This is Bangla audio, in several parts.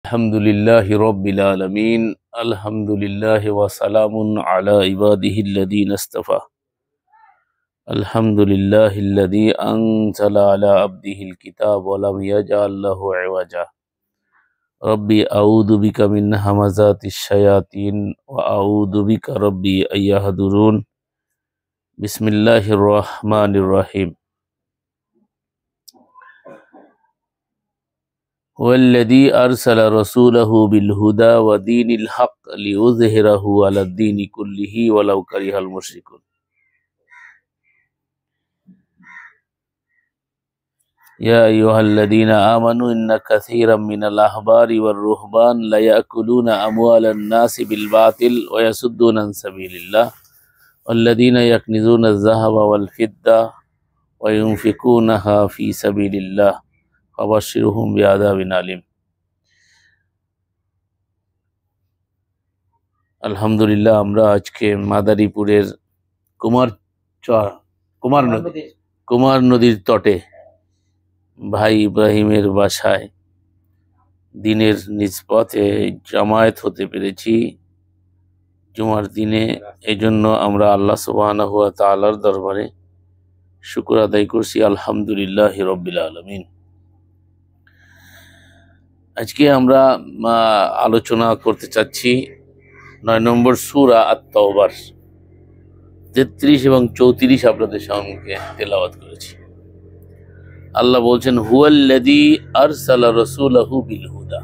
الحمدللہ رب العالمین الحمدللہ وسلام علی عباده الذین اصطفى الحمدللہ الذی انزل علی عبده الكتاب ولم یجعل له عوجا ربی اعوذ بک من همزات الشیاطین واعوذ بک ربی ان یحضرون بسم اللہ الرحمن الرحیم والذی ارسل رسولہ بالہدی ودین الحق لیظہرہ علی الدین کلہ ولو کرہ المشرکون یا ایہا الذین آمنوا ان کثیرا من الاحبار والرہبان لیأکلون اموال الناس بالباطل ویصدون عن سبیل اللہ والذین یکنزون الذہب والفضة وینفقونها فی سبیل اللہ فبشرهم بعذاب علیم। আলহামদুলিল্লাহ, আমরা আজকে মাদারীপুরের কুমার নদীর তটে ভাই ইব্রাহিমের বাসায় দিনের নিজ পথে জামায়াত হতে পেরেছি জুমার দিনে। এই জন্য আমরা আল্লাহ সুবহানাহু ওয়া তাআলার দরবারে শুকর আদায় করছি। আলহামদুলিল্লাহ রাব্বিল আলামিন। আজকে আমরা আলোচনা করতে চাচ্ছি 9 নম্বর সূরা আত-তাওবার 33 এবং 34 আপনাদের সামনে তেলাওয়াত করেছি। আল্লাহ বলছেন হুয়াল্লাযী আরসালা রাসূলাহু বিল হুদা,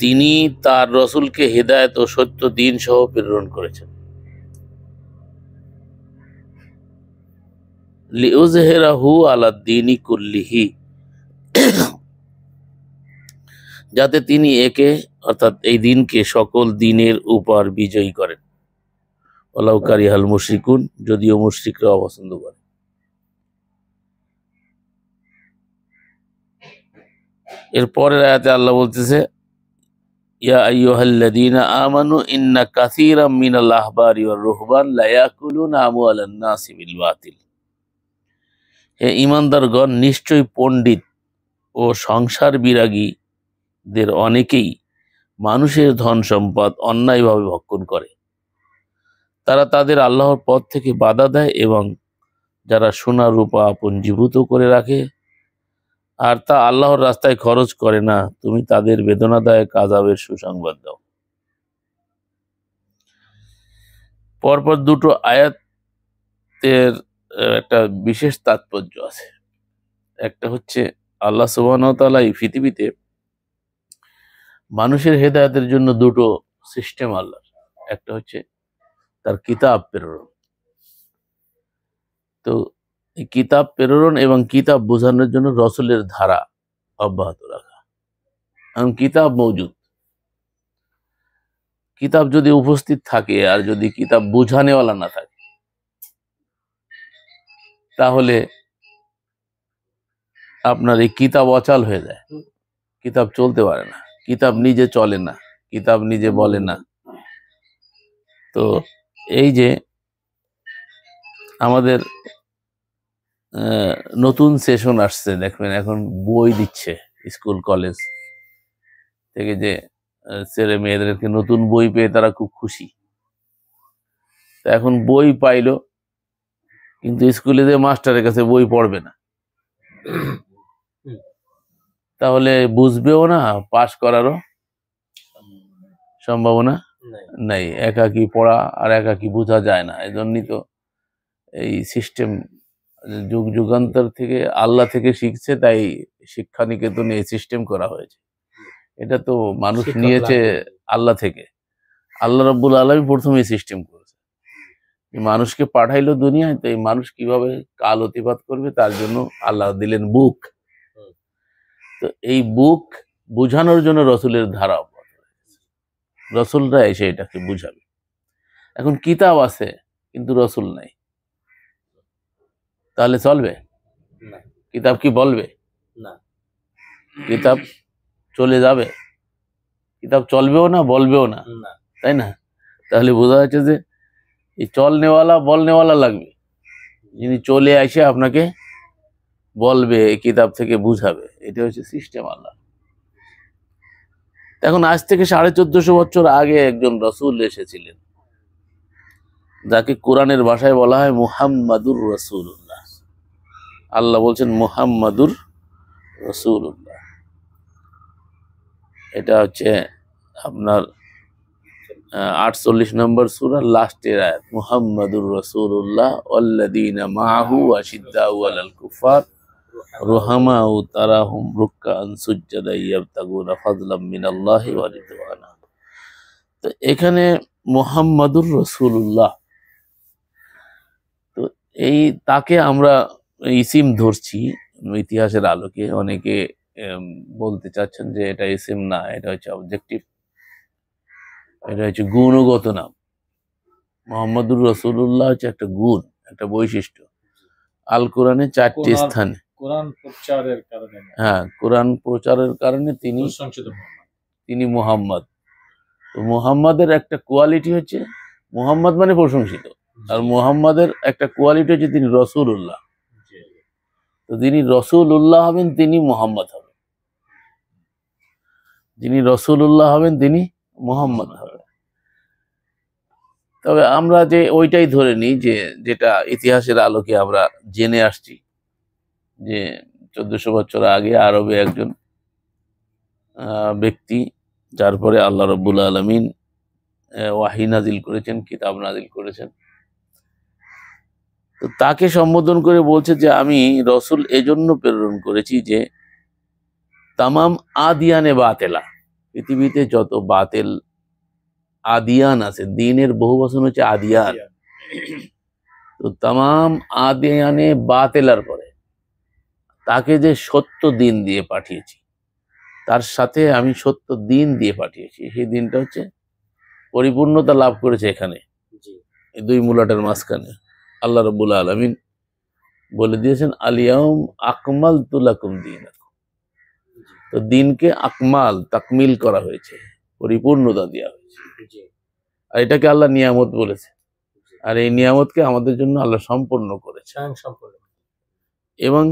তিনি তার রাসূলকে হিদায়াত ও সত্য দ্বীন সহ প্রেরণ করেছেন। লিউযহিরাহু আলাদ-দীনি কুল্লিহি, যাতে তিনি একে অর্থাৎ এই দিনকে সকল দিনের উপর বিজয়ী করেন। ওয়ালাউ কারিহাল মুশরিকুন, যদিও মুশরিকরা অপছন্দ করে। এরপরের আয়াতে আল্লাহ বলতেছে ইয়া আইয়ুহাল্লাযীনা আমানু ইন্না কাসীরাম মিনাল আহবারি ওয়ার রুহবান লা ইয়াকুলুনা আমওয়ালান নাসি বিল বাতিল। হে ঈমানদারগণ, নিশ্চয় পণ্ডিত ও সংসার বিরাগীদের অনেকেই মানুষের ধন সম্পদ অন্যায়ভাবে ভক্ষণ করে। তারা তাদের আল্লাহর পথ থেকে বাধা দেয় এবং যারা সোনা রূপা পুঞ্জীভূত করে রাখে আর তা আল্লাহর রাস্তায় খরচ করে না, তুমি তাদের বেদনাদায়ক আযাবের সুসংবাদ দাও। পরপর দুটো আয়াতের একটা বিশেষ তাৎপর্য আছে। একটা হচ্ছে আল্লাহ সুবহানাহু ওয়া তাআলা এই পৃথিবীতে মানুষের হেদায়েতের জন্য দুটো সিস্টেম আল্লাহর। একটা হচ্ছে তার কিতাব প্রেরণ। তো এই কিতাব প্রেরণ এবং কিতাব বোঝানোর জন্য রসুলের ধারা অব্যাহত রাখা। কারণ কিতাব মওজুদ, কিতাব যদি উপস্থিত থাকে আর যদি কিতাব বোঝানেওয়ালা না থাকে তাহলে আপনার এই কিতাব অচল হয়ে যায়, কিতাব চলতে পারে না, কিতাব নিজে চলে না, কিতাব নিজে বলে না। তো এই যে আমাদের নতুন সেশন আসছে, দেখবেন এখন বই দিচ্ছে স্কুল কলেজ থেকে, যে ছেলে মেয়েদেরকে নতুন বই পেয়ে তারা খুব খুশি। তো এখন বই পাইলো, কিন্তু স্কুলে যে মাস্টারের কাছে বই পড়বে না, তাহলে বুঝবেও না, পাস করারও সম্ভাবনা নাই। একাকি পড়া আর একাকি বোঝা যায় না। এই জন্যই তো এই সিস্টেম যুগ যুগান্তর থেকে আল্লাহ থেকে শিখছে, তাই শিক্ষা নিকেতনে এই সিস্টেম করা হয়েছে। এটা তো মানুষ নিয়েছে আল্লাহ থেকে। আল্লাহ রাব্বুল আলামিন প্রথমে সিস্টেম করেছে, মানুষকে পাঠাইলো দুনিয়ায়, তো এই মানুষ কিভাবে কাল অতিবাদ করবে তার জন্য আল্লাহ দিলেন বুক। তো এই বুক বুঝানোর জন্য রসুলের ধারা, রসুলরা এসে এটাকে বুঝাবে। এখন কিতাব আছে কিন্তু রসুল নাই, তাহলে চলবে? কিতাব কি বলবে? না, কিতাব চলে যাবে, কিতাব চলবেও না, বলবেও না, তাই না? তাহলে বোঝা যাচ্ছে যে এই চলনেওয়ালা বলনেওয়ালা লাগবে, যিনি চলে আসে আপনাকে বলবে, এই কিতাব থেকে বুঝাবে। এটা হচ্ছে সিস্টেম আল্লাহ। এখন আজ থেকে 1450 বছর আগে একজন রসুল এসেছিলেন, যাকে কোরআনের ভাষায় বলা হয় মুহাম্মাদুর রাসূলুল্লাহ। আল্লাহ বলছেন মুহাম্মাদুর রাসূলুল্লাহ। এটা হচ্ছে আপনার 48 নম্বর সূরার লাস্টের আয়াত, মুহাম্মাদুর রাসূলুল্লাহ ওয়াল্লাযীনা মাআহু আশিদ্দাউ আলাল কুফার রুহামাউ তারাহুম রুকআন সুজদান ইয়াবতাগুনা ফাযলাম মিনাল্লাহি ওয়া রিদওয়ানা। তো এখানে মুহাম্মাদুর রাসূলুল্লাহ, তো এই তাকে আমরা ইসিম ধরছি ইতিহাসের আলোকে। অনেকে বলতে চাচ্ছেন যে এটা ইসিম না, এটা হচ্ছে অবজেক্টিভ, এটা হচ্ছে গুণগত নাম। মুহাম্মাদুর রাসূলুল্লাহ হচ্ছে একটা গুণ, একটা বৈশিষ্ট্য। আল কোরআনে 4টি স্থানে কোরআন প্রচারের কারণে, হ্যাঁ, কোরআন প্রচারের কারণে তিনি মুহাম্মদ। তো মুহাম্মাদের একটা কোয়ালিটি হচ্ছে, মুহাম্মদ মানে প্রশংসিত, আর মুহাম্মাদের একটা কোয়ালিটি হচ্ছে তিনি রসুলুল্লাহ। তো যিনি রসুলুল্লাহ হবেন তিনি মুহাম্মদ হবেন, যিনি রসুলুল্লাহ হবেন তিনি মুহাম্মদ হবেন। তবে আমরা যে ওইটাই ধরে নিই যে যেটা ইতিহাসের আলোকে আমরা জেনে আসছি, যে 1400 বছর আগে আরবে একজন ব্যক্তি, যার পরে আল্লাহ রাব্বুল আলামিন ওয়াহি নাজিল করেছেন, কিতাব নাজিল করেছেন, তো তাকে সম্বোধন করে বলছে যে আমি রসুল এজন্য প্রেরণ করেছি যে তামাম আদিয়ানে বাতেলা, পৃথিবীতে যত বাতেল আদিয়ান আছে, দিনের বহু বচন হচ্ছে আদিয়ান, তো তামাম আদিয়ানে বাতেলার পরে তাকে যে সত্য দিন দিয়ে পাঠিয়েছি, তার সাথে আমি সত্য দিন দিয়ে পাঠিয়েছি, সেই দিনটা হচ্ছে পরিপূর্ণতা লাভ করেছে এখানে, এই দুই মুলাটের মাঝখানে। আল্লাহ রাব্বুল আলামিন বলে দিয়েছেন আলিয়াউম আকমালতু লাকুম দীনাকুম, তো দিনকে আকমাল তাকমিল করা হয়েছে, পরিপূর্ণতা দেওয়া হয়েছে। আর এটাকে আল্লাহ নিয়ামত বলেছে, আর এই নিয়ামতকে আমাদের জন্য আল্লাহ সম্পূর্ণ করেছে। এবং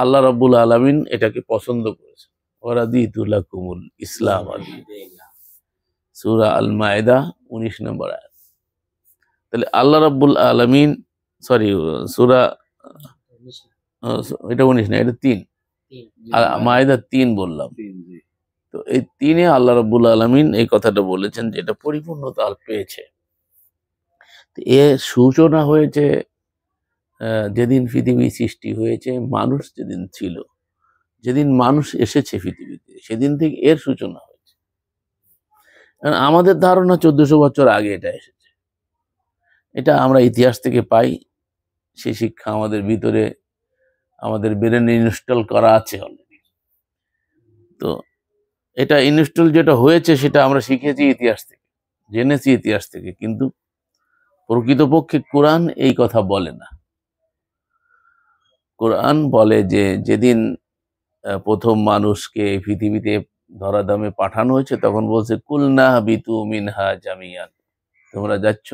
আল্লাহ রাব্বুল আলামিন এটাকে পছন্দ করেছেন। ওয়ারাদিতু লাকুমুল ইসলাম সূরা আল মায়েদা 19 নম্বর আয়াত। তাহলে আল্লাহ রাব্বুল আলামিন, সরি সূরা, এটা 19 না, এটা 3, মায়েদা 3 বললাম। তো এই 3-এ আল্লাহ রাব্বুল আলামিন এই কথাটা বলেছেন যে এটা পরিপূর্ণতা পেয়েছে। এর সূচনা হয়েছে যেদিন পৃথিবী সৃষ্টি হয়েছে, মানুষ যেদিন ছিল, যেদিন মানুষ এসেছে পৃথিবীতে, সেদিন থেকে এর সূচনা হয়েছে। আমাদের ধারণা 1400 বছর আগে এটা এসেছে, এটা আমরা ইতিহাস থেকে পাই, সেই শিক্ষা আমাদের ভিতরে, আমাদের ব্রেনে ইনস্টল করা আছে অলরেডি। তো এটা ইনস্টল যেটা হয়েছে সেটা আমরা শিখেছি ইতিহাস থেকে, জেনেছি ইতিহাস থেকে, কিন্তু প্রকৃতপক্ষে কোরআন এই কথা বলে না। কোরআন বলে যে যেদিন প্রথম মানুষকে পৃথিবীতে ধরাধামে পাঠানো হয়েছে, তখন বলছে কুলনা বিতু মিনহা জামিয়ান, তোমরা যাচ্ছ,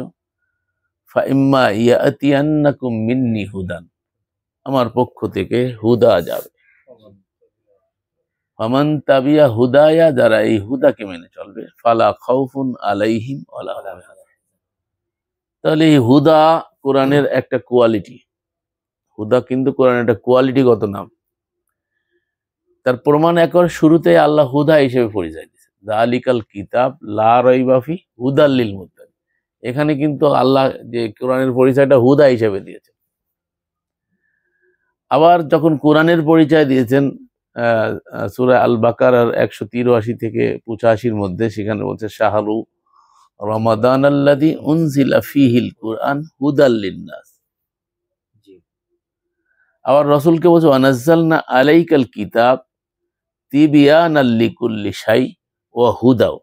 ফাইম্মা ইয়াতিয়ান্নাকুম মিন্নি হুদান, আমার পক্ষ থেকে হুদা যাবে, ফামান তাবিয়া হুদায়া, যারা এই হুদাকে মেনে চলবে, ফালা খাউফুন আলাইহিম ওয়ালা হুম ইয়াহজানুন। তাহলে এই হুদা কোরআনের একটা কোয়ালিটি, হুদা কিন্তু কোরআনের একটা কোয়ালিটিগত নাম। তার প্রমাণ একবার শুরুতে আল্লাহ হুদা হিসেবে পরিচয় দিয়েছে, যালিকাল কিতাব লা রাইবা ফি হুদাল লিল মুত্তাকিন। এখানে কিন্তু আল্লাহ যে কোরআনের পরিচয়টা হুদা হিসেবে দিয়েছেন। আবার যখন কোরআনের পরিচয় দিয়েছেন সূরা আল বাকারার 183 থেকে 85 মধ্যে, সেখানে বলছে শাহরু রমাদান আল্লাযী উনজিলা ফীহিল কুরআন হুদাল লিন্নাস। আবার রাসূলকে বলছে ওয়ানাজ্জালনা আলাইকাল কিতাব তিবিয়ানাল লিকুল্লি শাই ওয়া হুদাও,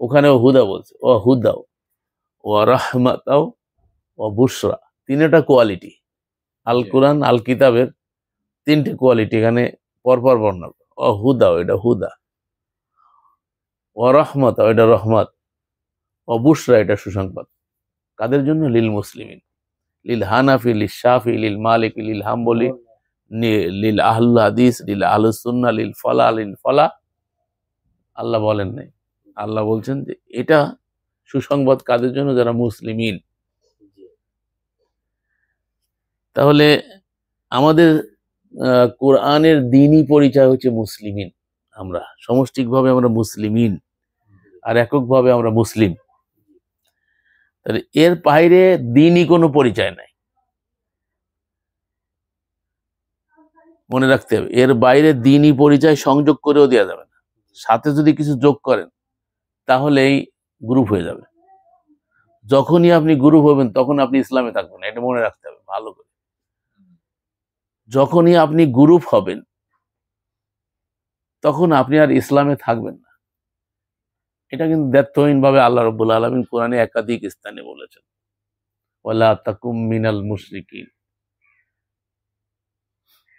ওখানেও হুদা বলছে, ওয়া হুদাও ওয়া রাহমাতাও ওয়া বুশরা। তিনটা কোয়ালিটি আল কোরআন, আল কিতাবের 3টে কোয়ালিটি এখানে পরপর বর্ণনা। ও হুদাও, এটা হুদা, ও রহমত, এটা রহমত, ও বুশরা, এটা সুসংবাদ। কাদের জন্য? লিল মুসলিমিন, লিল হানাফি, লিল শাফি, লিল মালিকি, লিল হাম্বলি, লিল আহলুল হাদিস, লিল আহলুস সুন্নাহ, লিল ফলা। আল্লাহ বলেন নাই। আল্লাহ বলছেন যে এটা সুসংবাদ কাদের জন্য? যারা মুসলিমিন। তাহলে আমাদের কোরআনের দ্বীনি পরিচয় হচ্ছে মুসলিমিন। আমরা সমষ্টিকভাবে আমরা মুসলিমিন, আর এককভাবে আমরা মুসলিম। তাহলে এর বাইরে দ্বীনি কোনো পরিচয় নাই, মনে রাখতে হবে। এর বাইরে দ্বীনি পরিচয় সংযোগ করেও দেওয়া যাবে না। সাথে যদি কিছু যোগ করেন তাহলেই গ্রুপ হয়ে যাবে। যখনই আপনি গ্রুপ হবেন তখন আপনি ইসলামে থাকবেন, এটা মনে রাখতে হবে ভালো করে। যখনই আপনি গ্রুপ হবেন তখন আপনি আর ইসলামে থাকবেন না। এটা কিন্তু দ্ব্যর্থহীন ভাবে আল্লাহ রাব্বুল আলামিন কোরআনে একাধিক স্থানে বলেছেন, ওয়ালা তাকুম মিনাল মুশরিকিন।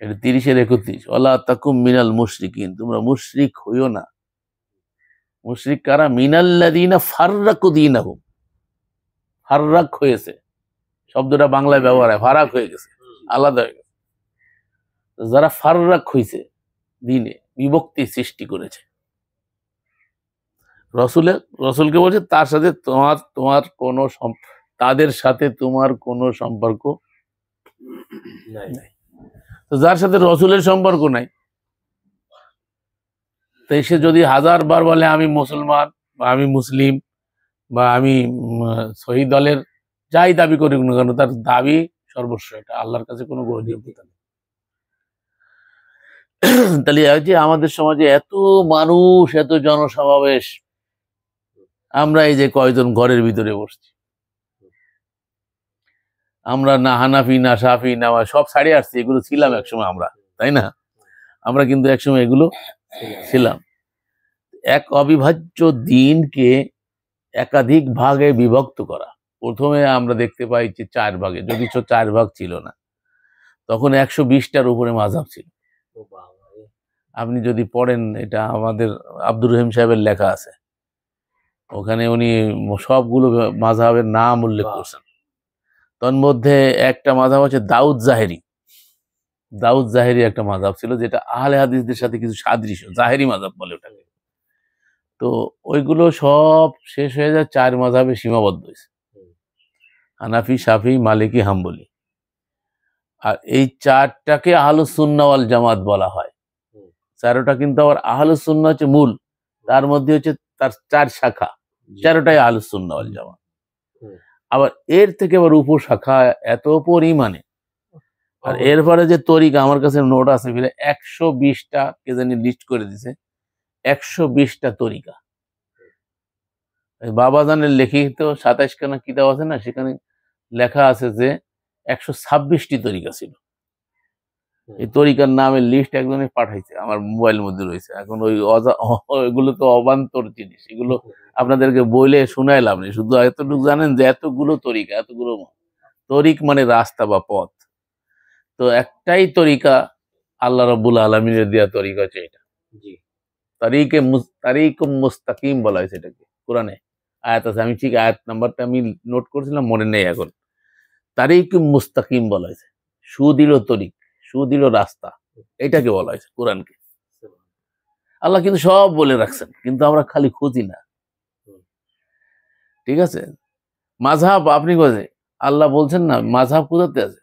এটা 30-31, ওয়ালা তাকুম মিনাল মুশরিকিন, তোমরা মুশরিক হইও না। মুশরিক কারা? মিনাল্লাযীনা ফাররাকু দীনাহুম। ফাররাক হয়েছে, শব্দটা বাংলায় ব্যবহার হয়, ফারাক হয়ে গেছে, আলাদা হয়ে গেছে। যারা ফাররাক হয়েছে, দিনে বিভক্তি সৃষ্টি করেছে, রসুলকে বলছে তার সাথে তোমার কোনো তাদের সাথে তোমার কোনো সম্পর্ক নাই। তো যার সাথে রসুলের সম্পর্ক নাই, তো সে যদি 1000 বার বলে আমি মুসলমান বা আমি মুসলিম বা আমি সহি দলের যাই দাবি করুক না কেন, তার দাবি সর্বস্ব, এটা আল্লাহর কাছে কোনো গ্রহণযোগ্যতা নেই। তাহলে যে আমাদের সমাজে এত মানুষ, এত জনসমাবেশ, আমরা এই যে কয়জন ঘরের ভিতরে বসছি, আমরা না হানাফি না শাফি না সব ছাড়িয়ে আসছি। এগুলো ছিলাম একসময় আমরা, তাই না? আমরা কিন্তু একসময় এগুলো ছিলাম। এক অবিভাজ্য দিনকে একাধিক ভাগে বিভক্ত করা। প্রথমে আমরা দেখতে পাই যে 4 ভাগে, যদি 4 ভাগ ছিল না, তখন 120টার উপরে মাযহাব ছিল। আপনি যদি পড়েন, এটা আমাদের আব্দুর রহিম সাহেবের লেখা আছে, ওখানে উনি সবগুলো মাযহাবের নাম উল্লেখ করছেন। তন্মধ্যে একটা মাযহাব হচ্ছে দাউদ জাহেরি একটা মাযহাব ছিল, যেটা আহলে হাদিসদের সাথে কিছু সাদৃশ্য, জাহেরি মাযহাব বলে ওটাকে। তো ওইগুলো সব শেষ হয়ে যায় 4 মাযহাবে সীমাবদ্ধ হয়েছে, হানাফি, শাফি, মালিকি, হাম্বলি। আর এই 4টাকে আহলুস সুন্নাহ ওয়াল জামাত বলা হয়। 4টা কিন্তু আবার আহলুস সুন্নাহ হচ্ছে মূল, তার মধ্যে হচ্ছে তার 4 শাখা, 4টাই আহলুস সুন্নাহ ওয়াল জামাত। আবার এর থেকে আবার উপশাখা এত পরিমাণে। আর এরপরে যে তরিকা, আমার কাছে নোট আছে, 120টা কে জানি লিস্ট করে দিছে, 120টা তরিকা। বাবাজানের লিখিত 27 খানা কিতাব আছে না, সেখানে লেখা আছে যে 126টি তরিকা ছিল। এই তরিকার নামের লিস্ট একজনে পাঠাইছে, আমার মোবাইলের মধ্যে রয়েছে। এখন ওইগুলো তো অবান্তর জিনিস, এগুলো আপনাদেরকে বইলে শুনাইলাম না। শুধু এতটুকু জানেন যে এতগুলো তরিকা, এতগুলো তরিক মানে রাস্তা বা পথ। তো একটাই তরিকা, আল্লাহ রাব্বুল আলামিনের দেয়া তরিকা হচ্ছে এটা। তারিকুম মুস্তাকিম বলা হয়েছে এটাকে, কোরআনে আয়াত আছে। আমি ঠিক আয়াত নাম্বারটা আমি নোট করছিলাম, মনে নেই এখন। তারিকুম মুস্তাকিম বলা হয়েছে, সুদৃঢ় তরিক, সুদৃঢ় রাস্তা, এটাকে বলা হয়েছে কোরআনকে। আল্লাহ কিন্তু সব বলে রাখছেন, কিন্তু আমরা খালি খুঁজি না। ঠিক আছে, মাযহাব আপনি কোথায়? আল্লাহ বলছেন না মাযহাব কোথাতে আছে?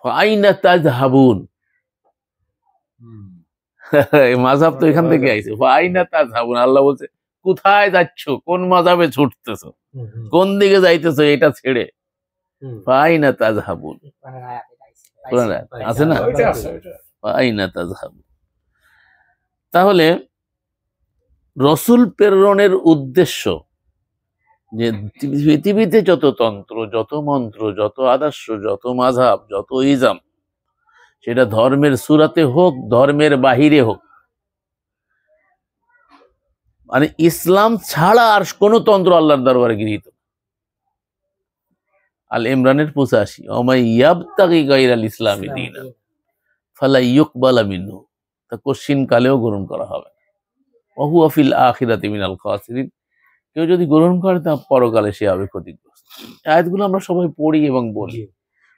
ফাইনা তাযহাবুন, এই মাযহাব তো এখান থেকে আইছে। ফাইনা তাযহাবুন, আল্লাহ বলছে কোথায় যাচ্ছ, কোন মাযহাবে ছুটতেছো, কোন দিকে যাইতেছো, এটা ছেড়ে। ফাইনা তাযহাবুন, আছে না? ফাইনা তাযহাবুন। তাহলে রসুল প্রেরণের উদ্দেশ্য যে পৃথিবীতে যত তন্ত্র, যত মন্ত্র, যত আদর্শ, যত মাযহাব, যত ইজাম, সেটা ধর্মের সুরাতে হোক, ধর্মের বাহিরে হোক, মানে ইসলাম ছাড়া আর কোন তন্ত্র আল্লাহর দরবারে গৃহীত। আল ইমরানের 85, ওমাই ইয়াবতাগি গায়রাল ইসলামি দীনান ফালা ইউকবালা মিনহু, তা কোশ্চিন কালেও গ্রহণ করা হবে না। ওয়া হুয়া ফিল আখিরাতি মিনাল খাসিরিন, কেউ যদি গ্রহণ করে তা পরকালে সে হবে ক্ষতিগ্রস্ত। আয়াতগুলো আমরা সবাই পড়ি এবং বলি।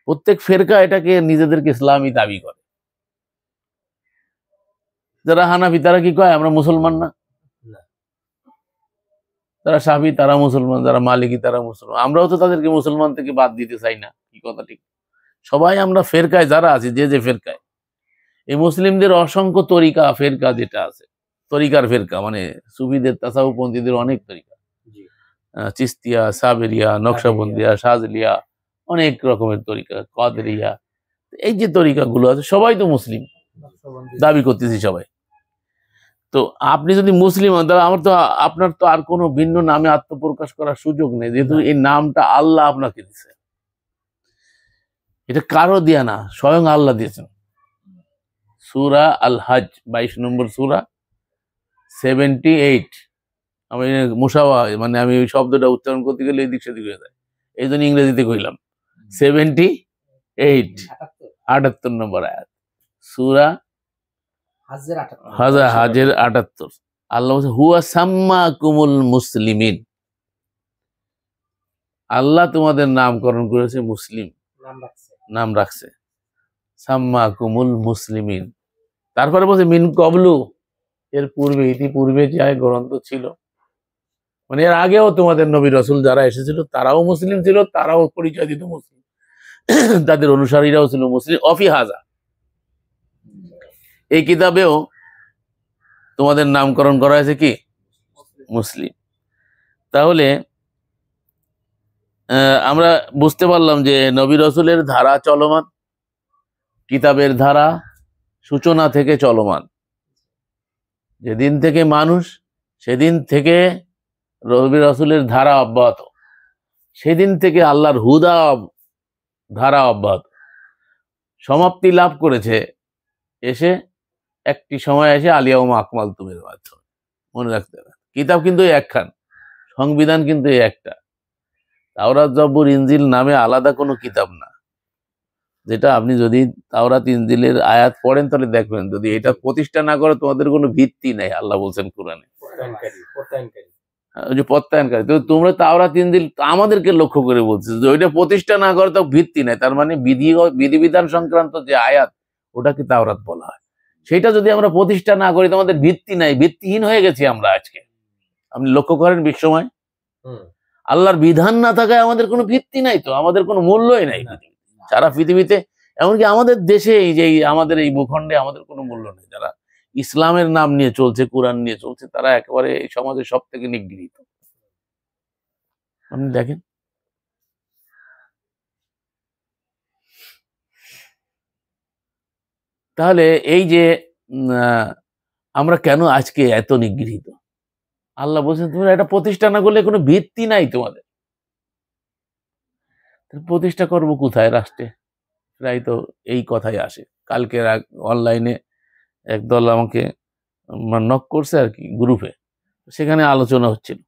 প্রত্যেক ফেরকা এটাকে নিজেদেরকে ইসলামী দাবি করে। যারা হানাফি তারা কি কয় আমরা মুসলমান না, যারা শাফি তারা মুসলমান, যারা মালিকি তারা মুসলমান। আমরাও তো তাদেরকে মুসলমান থেকে বাদ দিতে চাই না, কি কথা ঠিক? সবাই আমরা ফেরকায় যারা আছি, যে যে ফেরকায়, এই মুসলিমদের অসংখ্য তরিকা ফেরকা যেটা আছে, তরিকার ফেরকা মানে সুফিদের তাসাউপন্থীদের অনেক তরিকা, চিস্তিয়া, সাবেরিয়া, নকশাবন্দিয়া, সাজলিয়া, অনেক রকমের তরিকা, কাদেরিয়া, এই যে তরিকাগুলো আছে সবাই তো মুসলিম দাবি করতেছি সবাই। তো আপনি যদি মুসলিম হন তাহলে আমার তো আপনার তো আর কোনো ভিন্ন নামে আত্মপ্রকাশ করার সুযোগ নেই, যেহেতু এই নামটা আল্লাহ আপনাকে দিয়েছে। এটা কারো দিয়া না, স্বয়ং আল্লাহ দিয়েছেন। সূরা আল হজ 22 নম্বর সূরা 78। আমি মুসাওয়া মানে আমি ওই শব্দটা উচ্চারণ করতে গেলে এদিক সেদিক হয়ে যায়, এই জন্য ইংরেজিতে কইলাম। 78 78 নম্বর আয়াত সূরা হাজের 78। আল্লাহ বলছে হুয়া সাম্মাকুমুল মুসলিমিন, আল্লাহ তোমাদের নামকরণ করেছে মুসলিম, নাম রাখছে সাম্মাকুমুল মুসলিমিন। তারপরে বলছে মিন কবলু, এর পূর্বে ইতিপূর্বে যে গ্রন্থ ছিল, মানে এর আগেও তোমাদের নবী রাসূল যারা এসেছিল তারাও মুসলিম ছিল, তারাও পরিচয় দিত মুসলিম, তাদের অনুসারীরাও ছিল মুসলিম। অফি হাজা, এই কিতাবেও তোমাদের নামকরণ করা হয়েছে কি মুসলিম। তাহলে আমরা বুঝতে পারলাম যে নবী রাসূলের ধারা চলমান, কিতাবের ধারা সূচনা থেকে চলমান। যেদিন থেকে মানুষ, সেদিন থেকে নবী রাসূলের ধারা অব্যাহত, সেদিন থেকে আল্লাহর হুদা ধারা অব্যাহত। সমাপ্তি লাভ করেছে এসে একটি সময় এসে আলিয়াউমা আকমাল তুমের মাধ্যমে। মনে রাখতে হবে, কিতাব কিন্তু একখান, সংবিধান কিন্তু একটা। তাওরাত জবুর ইনজিল নামে আলাদা কোনো কিতাব না, যেটা আপনি যদি তাওরাত ইনজিলের আয়াত পড়েন তাহলে দেখবেন যদি এটা প্রতিষ্ঠা না করে তোমাদের কোনো ভিত্তি নেই, আল্লাহ বলছেন কোরআনে। ওই যে প্রত্যয়নকারী, তো তোমরা তাওরাত ইনজিল আমাদেরকে লক্ষ্য করে বলছে যে ওইটা প্রতিষ্ঠা না করে তো ভিত্তি নাই, তার মানে বিধিবিধান সংক্রান্ত যে আয়াত ওটাকে তাওরাত বলা হয়। সেটা যদি আমরা প্রতিষ্ঠা না করি, তোমাদের ভিত্তি নাই, ভিত্তিহীন হয়ে গেছি আমরা আজকে। আপনি লক্ষ্য করেন বিশ্বময়, আল্লাহর বিধান না থাকায় আমাদের কোনো ভিত্তি নাই, তো আমাদের কোনো মূল্যই নাই সারা পৃথিবীতে, এমনকি আমাদের দেশে, এই যে আমাদের এই ভূখণ্ডে আমাদের কোনো মূল্য নেই। যারা ইসলামের নাম নিয়ে চলছে, কোরআন নিয়ে চলছে, তারা একেবারে এই সমাজের সব থেকে নিগৃহীত। আপনি দেখেন, তাহলে এই যে আমরা কেন আজকে এত নিগৃহীত? আল্লাহ বলছেন তোমরা এটা প্রতিষ্ঠা না করলে কোনো ভিত্তি নাই তোমাদের, প্রতিষ্ঠা করবো কোথায়? রাষ্ট্রে। প্রায় তো এই কথাই আসে। কালকে অনলাইনে একদল আমাকে নক করছে আর কি, গ্রুপে, সেখানে আলোচনা হচ্ছিল।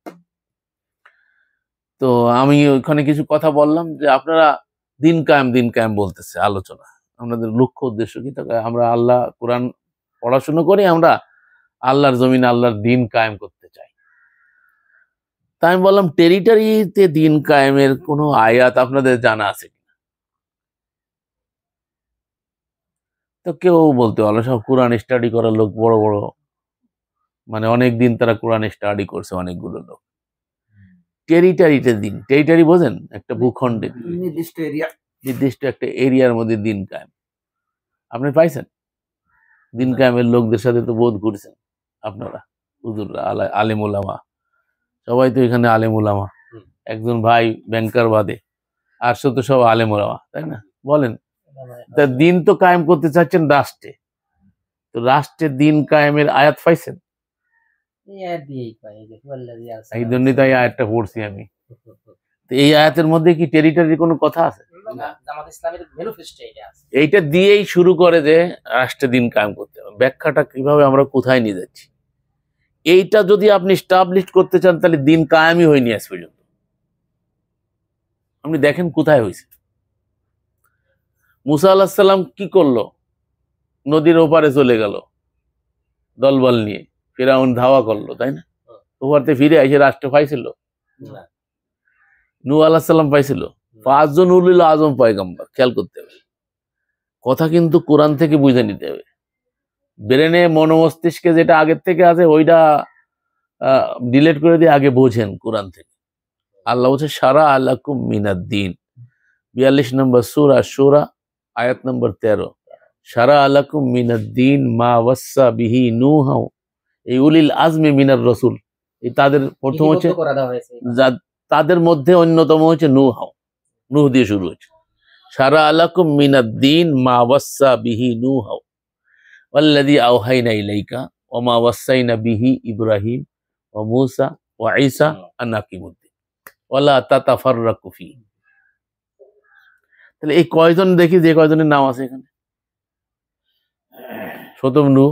তো আমি ওইখানে কিছু কথা বললাম যে আপনারা দিন কায়েম বলতেছে আলোচনা, আমাদের লক্ষ্য উদ্দেশ্য কি? আমরা আল্লাহ কোরআন পড়াশুনো করি, আমরা আল্লাহর জমিন আল্লাহর দিন কায়েম করতে চাই। তাই আমি বললাম টেরিটরিতে দিন কায়েমের কোনো আয়াত আপনাদের জানা আছে কিনা? তো কেউ বলতে পারলো সব কোরআন স্টাডি করার লোক, বড় বড় মানে অনেক দিন তারা কোরআন স্টাডি করছে অনেকগুলো লোক। টেরিটরিতে দিন, টেরিটরি বোঝেন? একটা ভূখণ্ডে নির্দিষ্ট একটা এরিয়ার মধ্যে দিন কায়েম। আপনি পাইছেন দিন কায়েমের লোকদের সাথে? তো বোধ ঘুরছেন আপনারা, হুজুররা, আলেম উলামা, সবাই তো এখানে আলেম উলামা। একজন ভাই ব্যাংকার বাদে আর তো সব আলেম উলামা, তাই না? বলেন, তা দিন তো কায়েম করতে চাচ্ছেন রাষ্ট্রে, তো রাষ্ট্রের দিন কায়েমের আয়াত পাইছেন? এই জন্যই তাই আয়াতটা পড়ছি আমি। এই আয়াতের মধ্যে কি টেরিটরির কোনো কথা আছে? এইটা দিয়েই শুরু করে যে রাষ্ট্রের দিন কায়েম করতে হবে। ব্যাখ্যাটা কিভাবে আমরা কোথায় নিয়ে যাচ্ছি, এইটা যদি আপনি স্টাবলিশ করতে চান তাহলে দিন কায়েমই হয়নি আজ পর্যন্ত। আপনি দেখেন কোথায় হয়েছে। মুসা আলাইহিস সালাম কি করলো? নদীর ওপারে চলে গেল দলবল নিয়ে, ফিরআউন ধাওয়া করলো, তাই না? ওপারতে ফিরে এসে রাষ্ট্র পাইছিল? নূহ আলাইহিস সালাম পাইছিল, 5 জন উলুল আজম পয়গম্বর। খেয়াল করতে হবে, কথা কিন্তু কোরআন থেকে বুঝে নিতে হবে। ব্রেনে মনোমস্তিষ্কে যেটা আগের থেকে আছে ওইটা ডিলিট করে দিয়ে আগে বোঝেন কোরআন থেকে। আল্লাহ বলছে শারা আলাকুম মিনাদ্দিন, 42 নম্বর সূরা শূরা আয়াত নম্বর 13। শারা আলাকুম মিনাদ্দিন মা ওয়াসা বিহি নূহ, এই উলিল আজমি মিনার রাসূল, এই তাদের প্রথম হচ্ছে, তাদের মধ্যে অন্যতম হচ্ছে নূহ। নূহ দিয়ে শুরু হচ্ছে। শারা আলাকুম মিনাদ্দিন মা ওয়াসা বিহি নূহ ওয়াল্লাযী আওহাইনা ইলাইকা ওয়া মা ওয়াসাইনা বিহি ইব্রাহিম ওয়া মূসা ওয়া ঈসা আন আকিমুদ্দিন ওয়ালা তাতাফাররাকু ফি। তাহলে এই কয়জন দেখি, যে কয়জনের নাম আছে এখানে। প্রথম নূহ,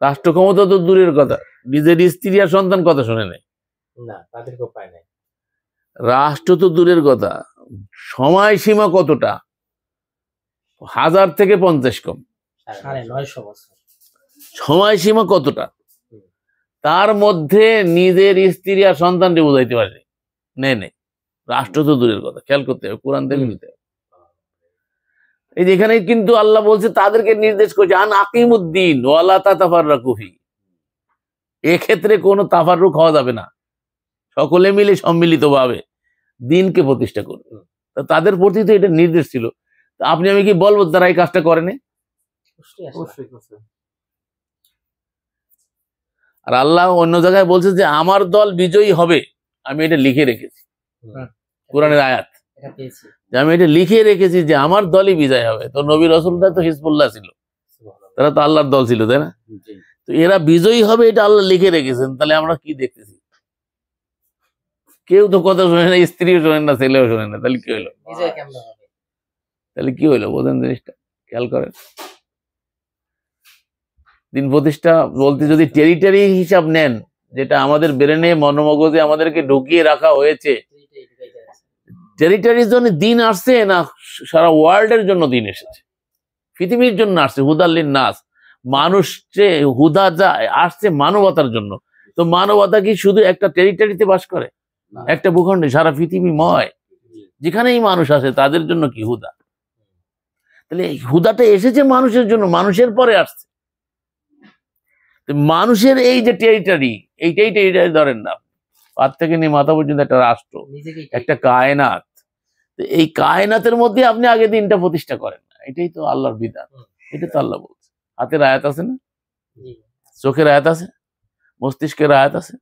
রাষ্ট্র ক্ষমতা তো দূরের কথা, নিজের স্ত্রী আর সন্তান কথা শুনে নেই, রাষ্ট্র তো দূরের কথা, সময়সীমা কতটা, 1000 থেকে 50 কম, 950 বছর সময়সীমা কতটা, তার মধ্যে নিজের স্ত্রী আর সন্তানকে বুঝাইতে পারে নেই, রাষ্ট্র তো দূরের কথা। খেয়াল করতে হবে, কোরআন থেকে নিতে হবে। এই যেখানে কিন্তু আল্লাহ বলছে, তাদেরকে নির্দেশ করছে আন আকিমুদ্দিন ওয়ালা তাতাফাররাকু ফি। এক্ষেত্রে কোনো তাফাররুক হওয়া যাবে না, সকলে মিলে সম্মিলিতভাবে দিনকে প্রতিষ্ঠা করবে। তাদের প্রতি তো এটা নির্দেশ ছিল। আপনি আমি কি বলবো তারা এই কাজটা করেনি? আর আল্লাহ অন্য জায়গায় বলছে যে আমার দল বিজয়ী হবে, আমি এটা লিখে রেখেছি, কোরআনের আয়াত, যে আমি এটা লিখে রেখেছি যে আমার দলই বিজয় হবে। তো নবী রাসূলরা তো হিজবুল্লাহ ছিল, তারা তো আল্লাহর দল ছিল, তাই না? তো এরা বিজয়ী হবে এটা আল্লাহ লিখে রেখেছেন। তাহলে আমরা কি দেখতেছি? কেউ তো কথা শোনে না, স্ত্রীও শোনেন না, ছেলেও শোনেন না। তাহলে কি হইলো? তাহলে কি হইলো বোঝেন জিনিসটা, খেয়াল করেন। দিন প্রতিষ্ঠা বলতে যদি টেরিটরি হিসাব নেন, যেটা আমাদের ব্রেনে মনোমগজে আমাদেরকে ঢুকিয়ে রাখা হয়েছে, টেরিটরির জন্য দিন আসছে না সারা ওয়ার্ল্ডের জন্য দিন এসেছে, পৃথিবীর জন্য আসছে, হুদাল্লিন নাস, মানুষ যে হুদা যা আসছে মানবতার জন্য। তো মানবতা কি শুধু একটা টেরিটরিতে বাস করে? একটা ভূখণ্ডে, সারা পৃথিবীময় যেখানেই মানুষ আসে তাদের জন্য কি হুদা। তাহলে এই হুদাটা এসেছে মানুষের জন্য, মানুষের পরে আসছে। মানুষের এই যে টেরিটরি, এইটাই টেরিটরি ধরেন না, পাত থেকে নিয়ে মাথা পর্যন্ত একটা রাষ্ট্র, একটা কায়নাত। এই কায়নাতের মধ্যে আপনি আগে দিনটা প্রতিষ্ঠা করেন না, এটাই তো আল্লাহর বিধান। এটা তো আল্লাহ বলছে। হাতের আয়াত আছে না, চোখের আয়াত আছে, মস্তিষ্কের আয়াত আছে,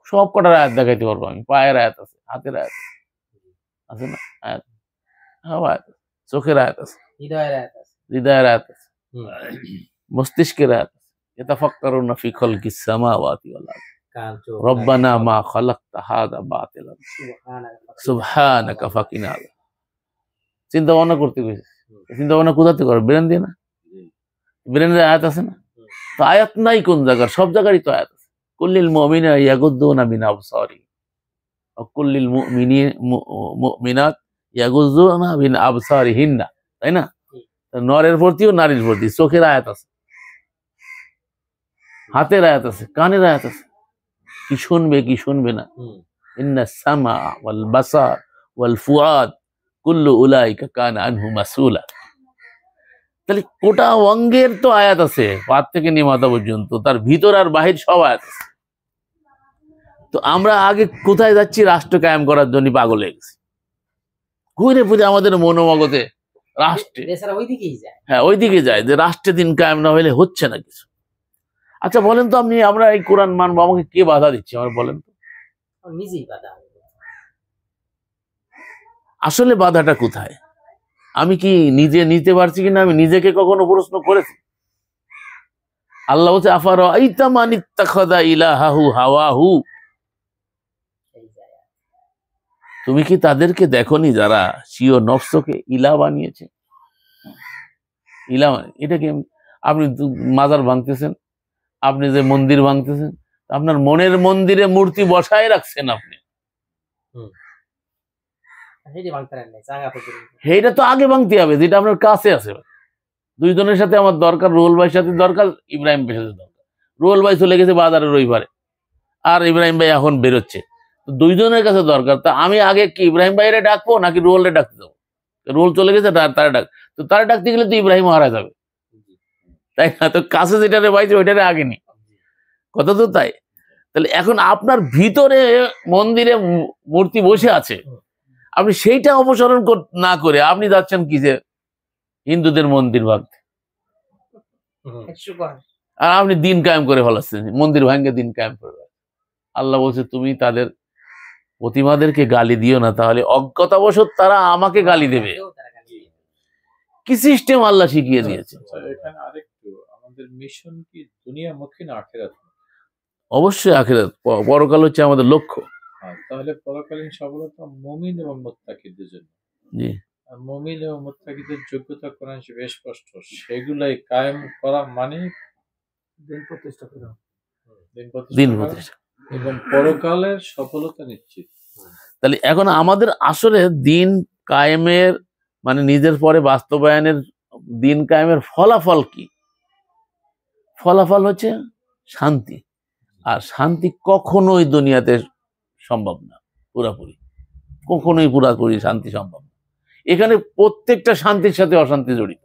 সব কটার আয়াত দেখাইতে পারবো আমি। পায়ের আয়াত আছে, হাতের আয়াত আছে না, আয়াত, হ্যাঁ আয়াত, চোখের আয়াত আছে, হৃদয়ের আয়াত আছে, মস্তিষ্কের আয়াত আছে। ইয়াতাফাক্কারুনা ফি খালকিস সামাওয়াতি ওয়াল আরদ রব্বানা মা খালাকতা হাযা বাতিলান সুবহানাকা ফাকিনা আযাব। চিন্তা ভাবনা করতে গেছে, চিন্তা ভাবনা কোথাতে করে? ব্রেন দিয়ে না? ব্রেনের আয়াত আছে না? তো আয়াত নাই কোন জায়গার? সব জায়গারই তো আয়াত আছে। কুল্লিল মুমিনিনা ইয়াগুদ্দুনা মিন আবসারিহিম ওয়া কুল্লিল মুমিনাত ইয়াগুদ্দুনা মিন আবসারিহিন্না, তাই না? নরের প্রতিও নারীর প্রতি চোখের আয়াত আছে, হাতের আয়াত আছে, কানের আয়াত আছে। কি শুনবে কি শুনবে না, ইন্নাস সামা ওয়াল বাসার ওয়াল ফুআদ কুল্লু উলাইকা কানা আনহু মাসউলা। তাহলে গোটা অঙ্গের তো আয়াত আছে, পাত থেকে নিয়ে মাথা পর্যন্ত, তার ভিতর আর বাহির সব আয়াত আছে। তো আমরা আগে কোথায় যাচ্ছি? রাষ্ট্র কায়েম করার জন্য পাগল হয়ে গেছি, ঘুরে ফিরে আমাদের মনোমগজে রাষ্ট্রে, হ্যাঁ ওইদিকে যায় যে রাষ্ট্রে দিন কায়েম না হইলে হচ্ছে না কিছু। আচ্ছা বলেন তো আপনি, আমরা এই কোরআন মানবো, আমাকে কে বাধা দিচ্ছে? আমার বলেন তো, নিজেই বাধা। আসলে বাধাটা কোথায়? আমি কি নিজে নিতে পারছি কিনা? আমি নিজেকে কখনো প্রশ্ন করেছি? আল্লাহ বলছে আফারাআইতা মান ইত্তাখাযা ইলাহাহু হাওয়াহু, তুমি কি তাদেরকে দেখোনি যারা স্বীয় নফসকে ইলাহ বানিয়েছে? ইলাহ এটা কি? আপনি মাজার ভাঙতেছেন, আপনি যে মন্দির ভাঙতেছেন, আপনার মনের মন্দিরে মূর্তি বসায় রাখছেন আপনি, সেইটা তো আগে ভাঙতে হবে যেটা আপনার কাছে আছে। দুইজনের সাথে আমার দরকার, রুহুল ভাইয়ের সাথে দরকার, ইব্রাহিম ভাইয়ের সাথে দরকার। রুহুল ভাই চলে গেছে বাজারে রবিবারে, আর ইব্রাহিম ভাই এখন বেরোচ্ছে, তো দুইজনের কাছে দরকার। তা আমি আগে কি ইব্রাহিম ভাইরে ডাকবো নাকি রুহুলরে ডাকতে যাবো? রুহুল চলে গেছে, তারা ডাক, তো তারা ডাকতে গেলে তো ইব্রাহিম হারা যাবে, তাই না? তো কাছে যেটারে পাইছে ওইটারে আগে নি, কথা তো তাই। তাহলে এখন আপনার ভিতরে মন্দিরে মূর্তি বসে আছে, আপনি সেইটা অপসারণ না করে আপনি যাচ্ছেন কি যে হিন্দুদের মন্দির ভাঙতে, আর আপনি দিন কায়েম করে ফেলাচ্ছেন, মন্দির ভাঙে দিন কায়েম করে। আল্লাহ বলছে তুমি তাদের প্রতিমাদেরকে গালি দিও না, তাহলে অজ্ঞতাবশত তারা আমাকে গালি দেবে। কি সিস্টেম আল্লাহ শিখিয়ে দিয়েছে। এখানে আরেকটু, আমাদের মিশন কি দুনিয়ামুখী না আখিরাত? অবশ্যই আখিরাত, পরকাল হচ্ছে আমাদের লক্ষ্য। তাহলে পরকালীন সফলতা মুমিন এবং মুত্তাকিদের জন্য। জি, আর মুমিন এবং মুত্তাকিদের যোগ্যতা কোরআন বেশ স্পষ্ট, সেগুলাই কায়েম করা মানে দিন প্রতিষ্ঠা করা, দিন প্রতিষ্ঠা এবং পরকালের সফলতা নিশ্চিত। তাহলে এখন আমাদের আসলে দিন কায়েমের মানে নিজের পরে বাস্তবায়নের দিন কায়েমের ফলাফল কি? ফলাফল হচ্ছে শান্তি। আর শান্তি কখনোই দুনিয়াতে সম্ভব না পুরাপুরি, কখনোই পুরাপুরি শান্তি সম্ভব না। এখানে প্রত্যেকটা শান্তির সাথে অশান্তি জড়িত।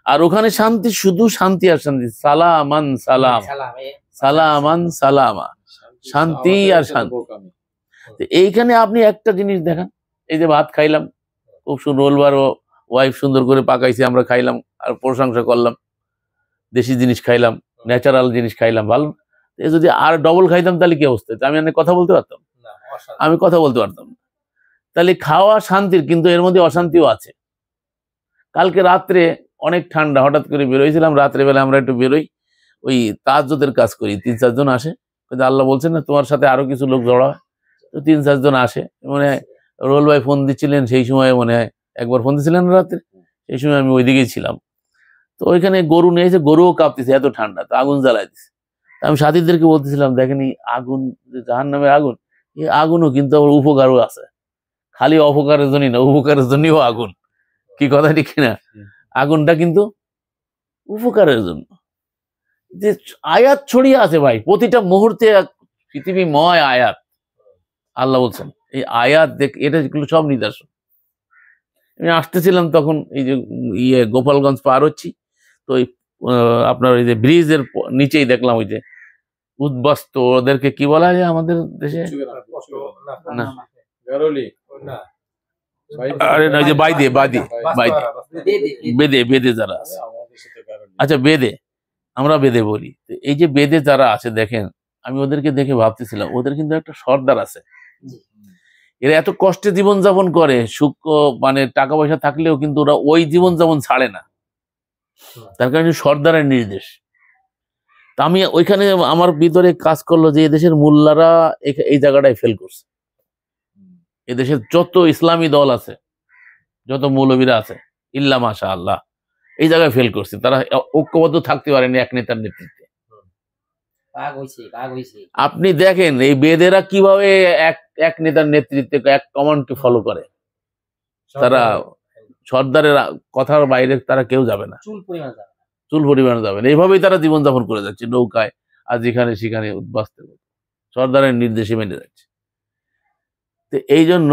আর ওখানে শান্তি শুধু শান্তি আর শান্তি, সালামান সালাম, সালামান সালামা, শান্তি আর শান্তি। এইখানে আপনি একটা জিনিস দেখেন, এই যে ভাত খাইলাম, খুব সুন্দর, রোলবার ও ওয়াইফ সুন্দর করে পাকাইছে, আমরা খাইলাম আর প্রশংসা করলাম, দেশি জিনিস খাইলাম, ন্যাচারাল জিনিস খাইলাম, ভালো। যদি আর ডবল খাইতাম তাহলে কি অবস্থা? আমি কথা বলতে পারতাম, আমি কথা বলতে পারতাম না। তাহলে খাওয়া শান্তির, কিন্তু এর মধ্যে অশান্তিও আছে। কালকে রাত্রে অনেক ঠান্ডা, হঠাৎ করে বেরোইছিলাম, রাত্রেবেলা আমরা একটু বেরোই, ওই তাহাজ্জুদের কাজ করি, 3-4 জন আসে, কিন্তু আল্লাহ বলছেন না তোমার সাথে আরো কিছু লোক জড়া হয়, তো 3-4 জন আসে। মনে হয় রোল ভাই ফোন দিচ্ছিলেন সেই সময়, মনে হয় একবার ফোন দিচ্ছিলেন রাত্রে, সেই সময় আমি ওইদিকেই ছিলাম। তো ওইখানে গরু নিয়েছে, গরুও কাঁপতেছে, এত ঠান্ডা, তো আগুন জ্বালাই দিচ্ছে। আমি সাথীদেরকে বলতেছিলাম দেখেন এই আগুন, জাহান্নামের আগুন, এই আগুনও কিন্তু আবার উপকারও আছে, খালি অপকারের জন্যই না, উপকারের জন্যও আগুন। কি কথা ঠিক না? আগুনটা কিন্তু উপকারের জন্য। যে আয়াত ছড়িয়ে আছে ভাই, প্রতিটা মুহূর্তে পৃথিবীময় আয়াত। আল্লাহ বলছেন এই আয়াত দেখ, এটা যেগুলো সব নিদর্শন। আমি আসতেছিলাম তখন, এই যে গোপালগঞ্জ পার হচ্ছি, তো আপনার ওই যে ব্রিজের নিচেই দেখলাম ওই যে উদ্বাস্ত, ওদেরকে কি বলা যায় আমাদের দেশে, না আরে না, যে বাইদে বাইদে বাইদে বেদে, বেদে যারা আছে, আচ্ছা বেদে, আমরা বেদে বলি। এই যে বেদে যারা আছে দেখেন, আমি ওদেরকে দেখে ভাবতেছিলাম ওদের কিন্তু একটা সর্দার আছে। এরা এত কষ্টে জীবনযাপন করে, সুখ মানে টাকা পয়সা থাকলেও কিন্তু ওরা ওই জীবনযাপন ছাড়ে না, তার কারণে সর্দারের নির্দেশ। তা আমি ওইখানে আমার ভিতরে কাজ করলো যে এদেশের মোল্লারা এই জায়গাটায় ফেল করছে। এদেশের যত ইসলামী দল আছে, যত মৌলবীরা আছে, ইল্লা মাশা আল্লাহ, এই জায়গায় ফেল করছে। তারা ঐক্যবদ্ধ থাকতে পারেনি এক নেতার নেতৃত্বে। আপনি দেখেন এই বেদেরা কিভাবে এক নেতার নেতৃত্বে এক কমান্ডকে ফলো করে। তারা সর্দারের কথার বাইরে তারা কেউ যাবে না, চুল পরিমাণ যাবে না। এইভাবেই তারা জীবনযাপন করে যাচ্ছে নৌকায়, আর যেখানে সেখানে উদ্বাস্ত, সর্দারের নির্দেশে মেনে যাচ্ছে। তো এই জন্য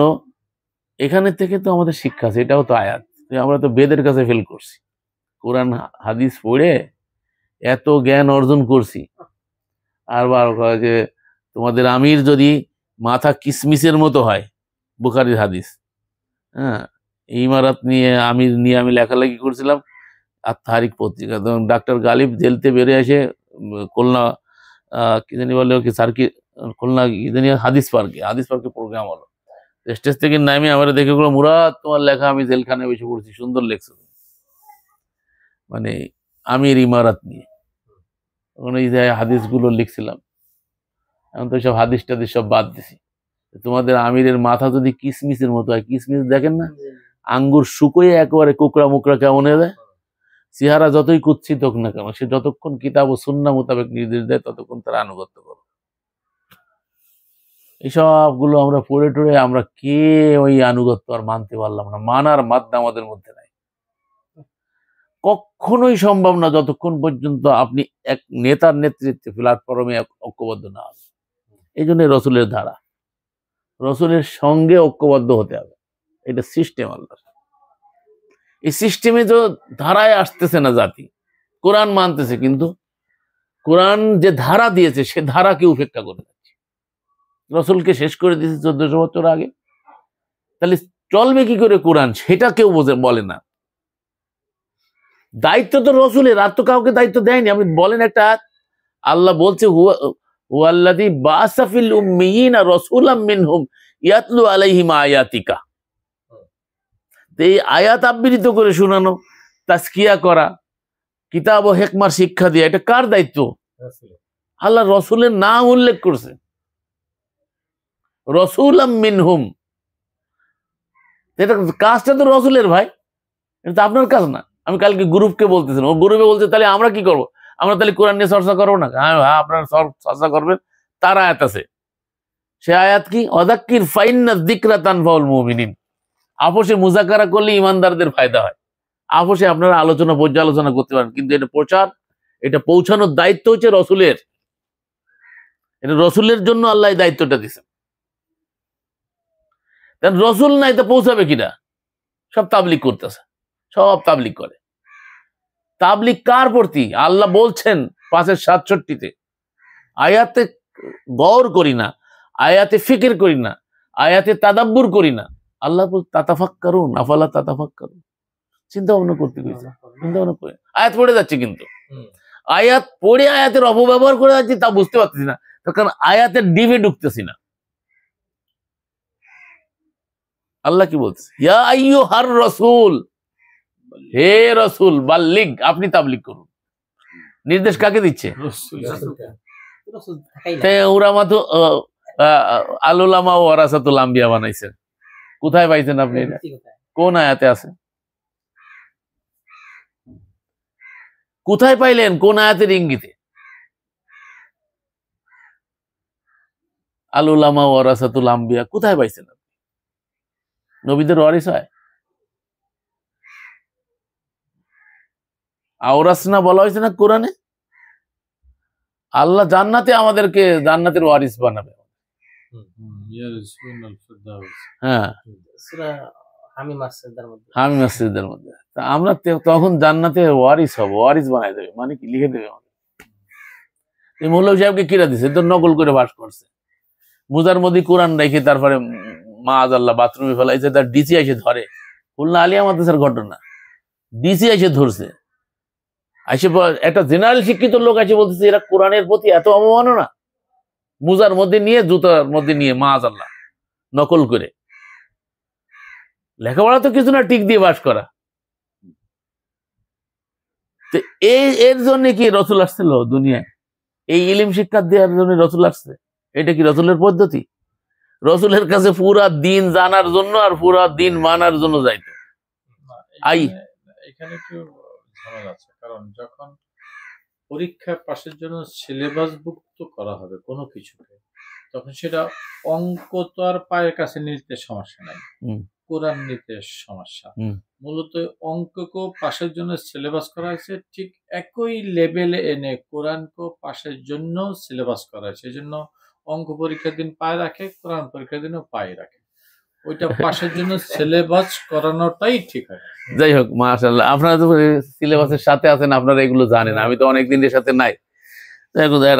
এখানে থেকে তো আমাদের শিক্ষা আছে, এটাও তো আয়াত। আমরা তো বেদের কাছে ফেল করছি, কোরআন হাদিস পড়ে এত জ্ঞান অর্জন করছি, আর বার যে তোমাদের আমির যদি মাথা কিসমিসের মতো হয়, বুখারীর হাদিস, হ্যাঁ, ইমারত নিয়ে আমির নিয়ে আমি লেখালেখি করছিলাম আর তারিখ পত্রিকা। তখন ডাক্তার গালিব জেলতে বেরিয়ে এসে খুলনা কি জানি বলে ওকে স্যার, কি খুলনা কি জানি হাদিস পার্কে প্রোগ্রাম হলো, স্টেজ থেকে নামে আমার দেখে গুলো, মুরাদ তোমার লেখা আমি জেলখানায় বসে পড়ছি, সুন্দর লেখছো, মানে আমির ইমারত নিয়ে। তখন এই যে হাদিসগুলো লিখছিলাম, এখন তো সব হাদিস টাদিস সব বাদ দিছি। তোমাদের আমিরের মাথা যদি কিসমিসের মতো হয়, কিসমিস দেখেন না, আঙ্গুর শুকোয় একেবারে কুকড়া মুকড়া কেমন হয়ে যায়, চেহারা যতই কুৎসিত হোক না কেন, সে যতক্ষণ কিতাব ও সুন্নাহ মোতাবেক নির্দেশ দেয় ততক্ষণ তারা আনুগত্য করো। এইসব গুলো আমরা পড়ে টড়ে আমরা কে ওই আনুগত্য আর মানতে পারলাম না, মানার মাধ্যম আমাদের মধ্যে নাই, কখনোই সম্ভব না যতক্ষণ পর্যন্ত আপনি এক নেতার নেতৃত্বে প্ল্যাটফর্মে ঐক্যবদ্ধ না হবে। এই জন্য রসুলের ধারা, রসুলের সঙ্গে ঐক্যবদ্ধ হতে হবে, এটা সিস্টেম আল্লাহ। এই সিস্টেমে তো ধারায় আসতেছে না জাতি, কোরআন মানতেছে কিন্তু কোরআন যে ধারা দিয়েছে সে ধারাকে উপেক্ষা করে যাচ্ছে। রসুলকে শেষ করে দিয়েছে 1400 বছর আগে, তাহলে চলবে কি করে কোরআন, সেটা কেউ বলে না। দায়িত্ব তো রসুলের, আর তো কাউকে দায়িত্ব দেয়নি। আপনি বলেন একটা, আল্লাহ বলছে হুয়াল্লাযী বাআসা ফিল উম্মিয়িনা রাসূলাম মিনহুম ইয়াতলু আলাইহিম আয়াতিকা। এই আয়াত আবৃত করে শোনানো, তাজকিয়া করা, কিতাব ও হিকমার শিক্ষা দেয়া, এটা কার দায়িত্ব? আল্লাহ রসুলের নাম উল্লেখ করছে, রাসূলাম মিনহুম। এটা কাজটা তো রসুলের ভাই, এটা তো আপনার কাজ না। আমি কালকে গ্রুপকে বলতেছিলাম, ও গ্রুপে বলছে তাহলে আমরা কি করবো, আমরা তাহলে কোরআন নিয়ে চর্চা করবো না? হ্যাঁ, আপনারা চর্চা করবেন, তার আয়াত আছে, সে আয়াত কি? ওয়াযাক্কির ফাইন্না যিকরা তানফাউল মুমিনিন। আপোষে মুযাকারা করলে ইমানদারদের ফায়দা হয়। আপোষে আপনারা আলোচনা পর্যালোচনা করতে পারেন, কিন্তু এটা প্রচার, এটা পৌঁছানোর দায়িত্ব হচ্ছে রসুলের। এটা রসুলের জন্য আল্লাহ এই দায়িত্বটা দিয়েছেন। রসুল নাই তো পৌঁছাবে কিনা? সব তাবলিগ করতেছে, সব তাবলিগ করে। তাবলিগ কার প্রতি? আল্লাহ বলছেন 5:67 আয়াতে গৌর করি না, আয়াতে ফিকির করি না, আয়াতে তাদাব্বুর করি না। আল্লাহ তাতাফাক্কারুন আফালা তাতাফাক্কারুন, চিন্তা ভাবনা করতে গেছে, চিন্তা ভাবনা করে আয়াত পড়ে যাচ্ছে, কিন্তু আয়াত পড়ে আয়াতের অপব্যবহার করে যাচ্ছি, তা বুঝতে পারতেছি না, কারণ আয়াতের ডিপে ঢুকতেছি না। আল্লাহ কি বলছে? ইয়া আইয়ুহার রাসূল, হে রাসূল, বাল্লিগ, আপনি তাবলিগ করুন। নির্দেশ কাকে দিচ্ছে? ওরা মাত্র আল উলামা ওয়ারাসাতুল আম্বিয়া বানাইছেন। কোথায় পাইছেন আপনি এটা? কোন আয়াতে আছে? কোথায় পাইলেন? কোন আয়াতের ইঙ্গিতে? আল উলামা ওয়ারাসাতুল আম্বিয়া কোথায় পাইছেন? নবীদের ওয়ারিস হয়? আওরাসনা বলা হয়েছে না কোরআনে? আল্লাহ জান্নাতে আমাদেরকে জান্নাতের ওয়ারিস বানাবে। হ্যাঁ, হামিম আসছিদের মধ্যে। তা আমরা তখন জান্নাতে ওয়ারিস হব, ওয়ারিস বানাই দেবে, মানে কি লিখে দেবে আমাদের। এই মৌলভী সাহেবকে কিরা দিচ্ছে, তো নকল করে বাস করছে, মুজার মধ্যে কোরআন রেখে তারপরে মাআযাল্লাহ বাথরুমে ফেলাইছে, তার ডিসি এসে ধরে। খুলনা আলিয়া মাদ্রাসার ঘটনা, ডিসি এসে ধরছে, এসে একটা জেনারেল শিক্ষিত লোক এসে বলতেছে এরা কোরআনের প্রতি এত অবমাননা, মুজার মধ্যে নিয়ে, জুতার মধ্যে নিয়ে, মাআযাল্লাহ নকল করে। লেখাপড়া তো কিছু না, টিক দিয়ে বাস করা। তো এর জন্য কি রসুল আসছিল দুনিয়ায়? এই ইলম শিক্ষা দেওয়ার জন্য রসুল আসছে? এটা কি রসুলের পদ্ধতি? রসুলের কাছে পুরা দিন জানার জন্য আর পুরা দিন মানার জন্য যাইতো। এখানে একটু ঝামেলা আছে, কারণ যখন পরীক্ষা পাশের জন্য সিলেবাস ভুক্ত করা হবে কোনো কিছুকে, তখন সেটা অঙ্ক তো আর পায়ের কাছে নিতে সমস্যা নাই, কোরআন নিতে সমস্যা। মূলত অঙ্ককেও পাশের জন্য সিলেবাস করা হয়েছে, ঠিক একই লেভেলে এনে কোরআনকেও পাশের জন্য সিলেবাস করা হয়েছে। এই জন্য অঙ্ক পরীক্ষার দিন পায়ে রাখে, কোরআন পরীক্ষার দিনও পায়ে রাখে। ওইটা পাশের জন্য সিলেবাস করানোটাই ঠিক হয়। যাই হোক, মাশাআল্লাহ, আপনারা তো সিলেবাসের সাথে আছেন, আপনারা এগুলো জানেন, আমি তো অনেকদিন এর সাথে নাই।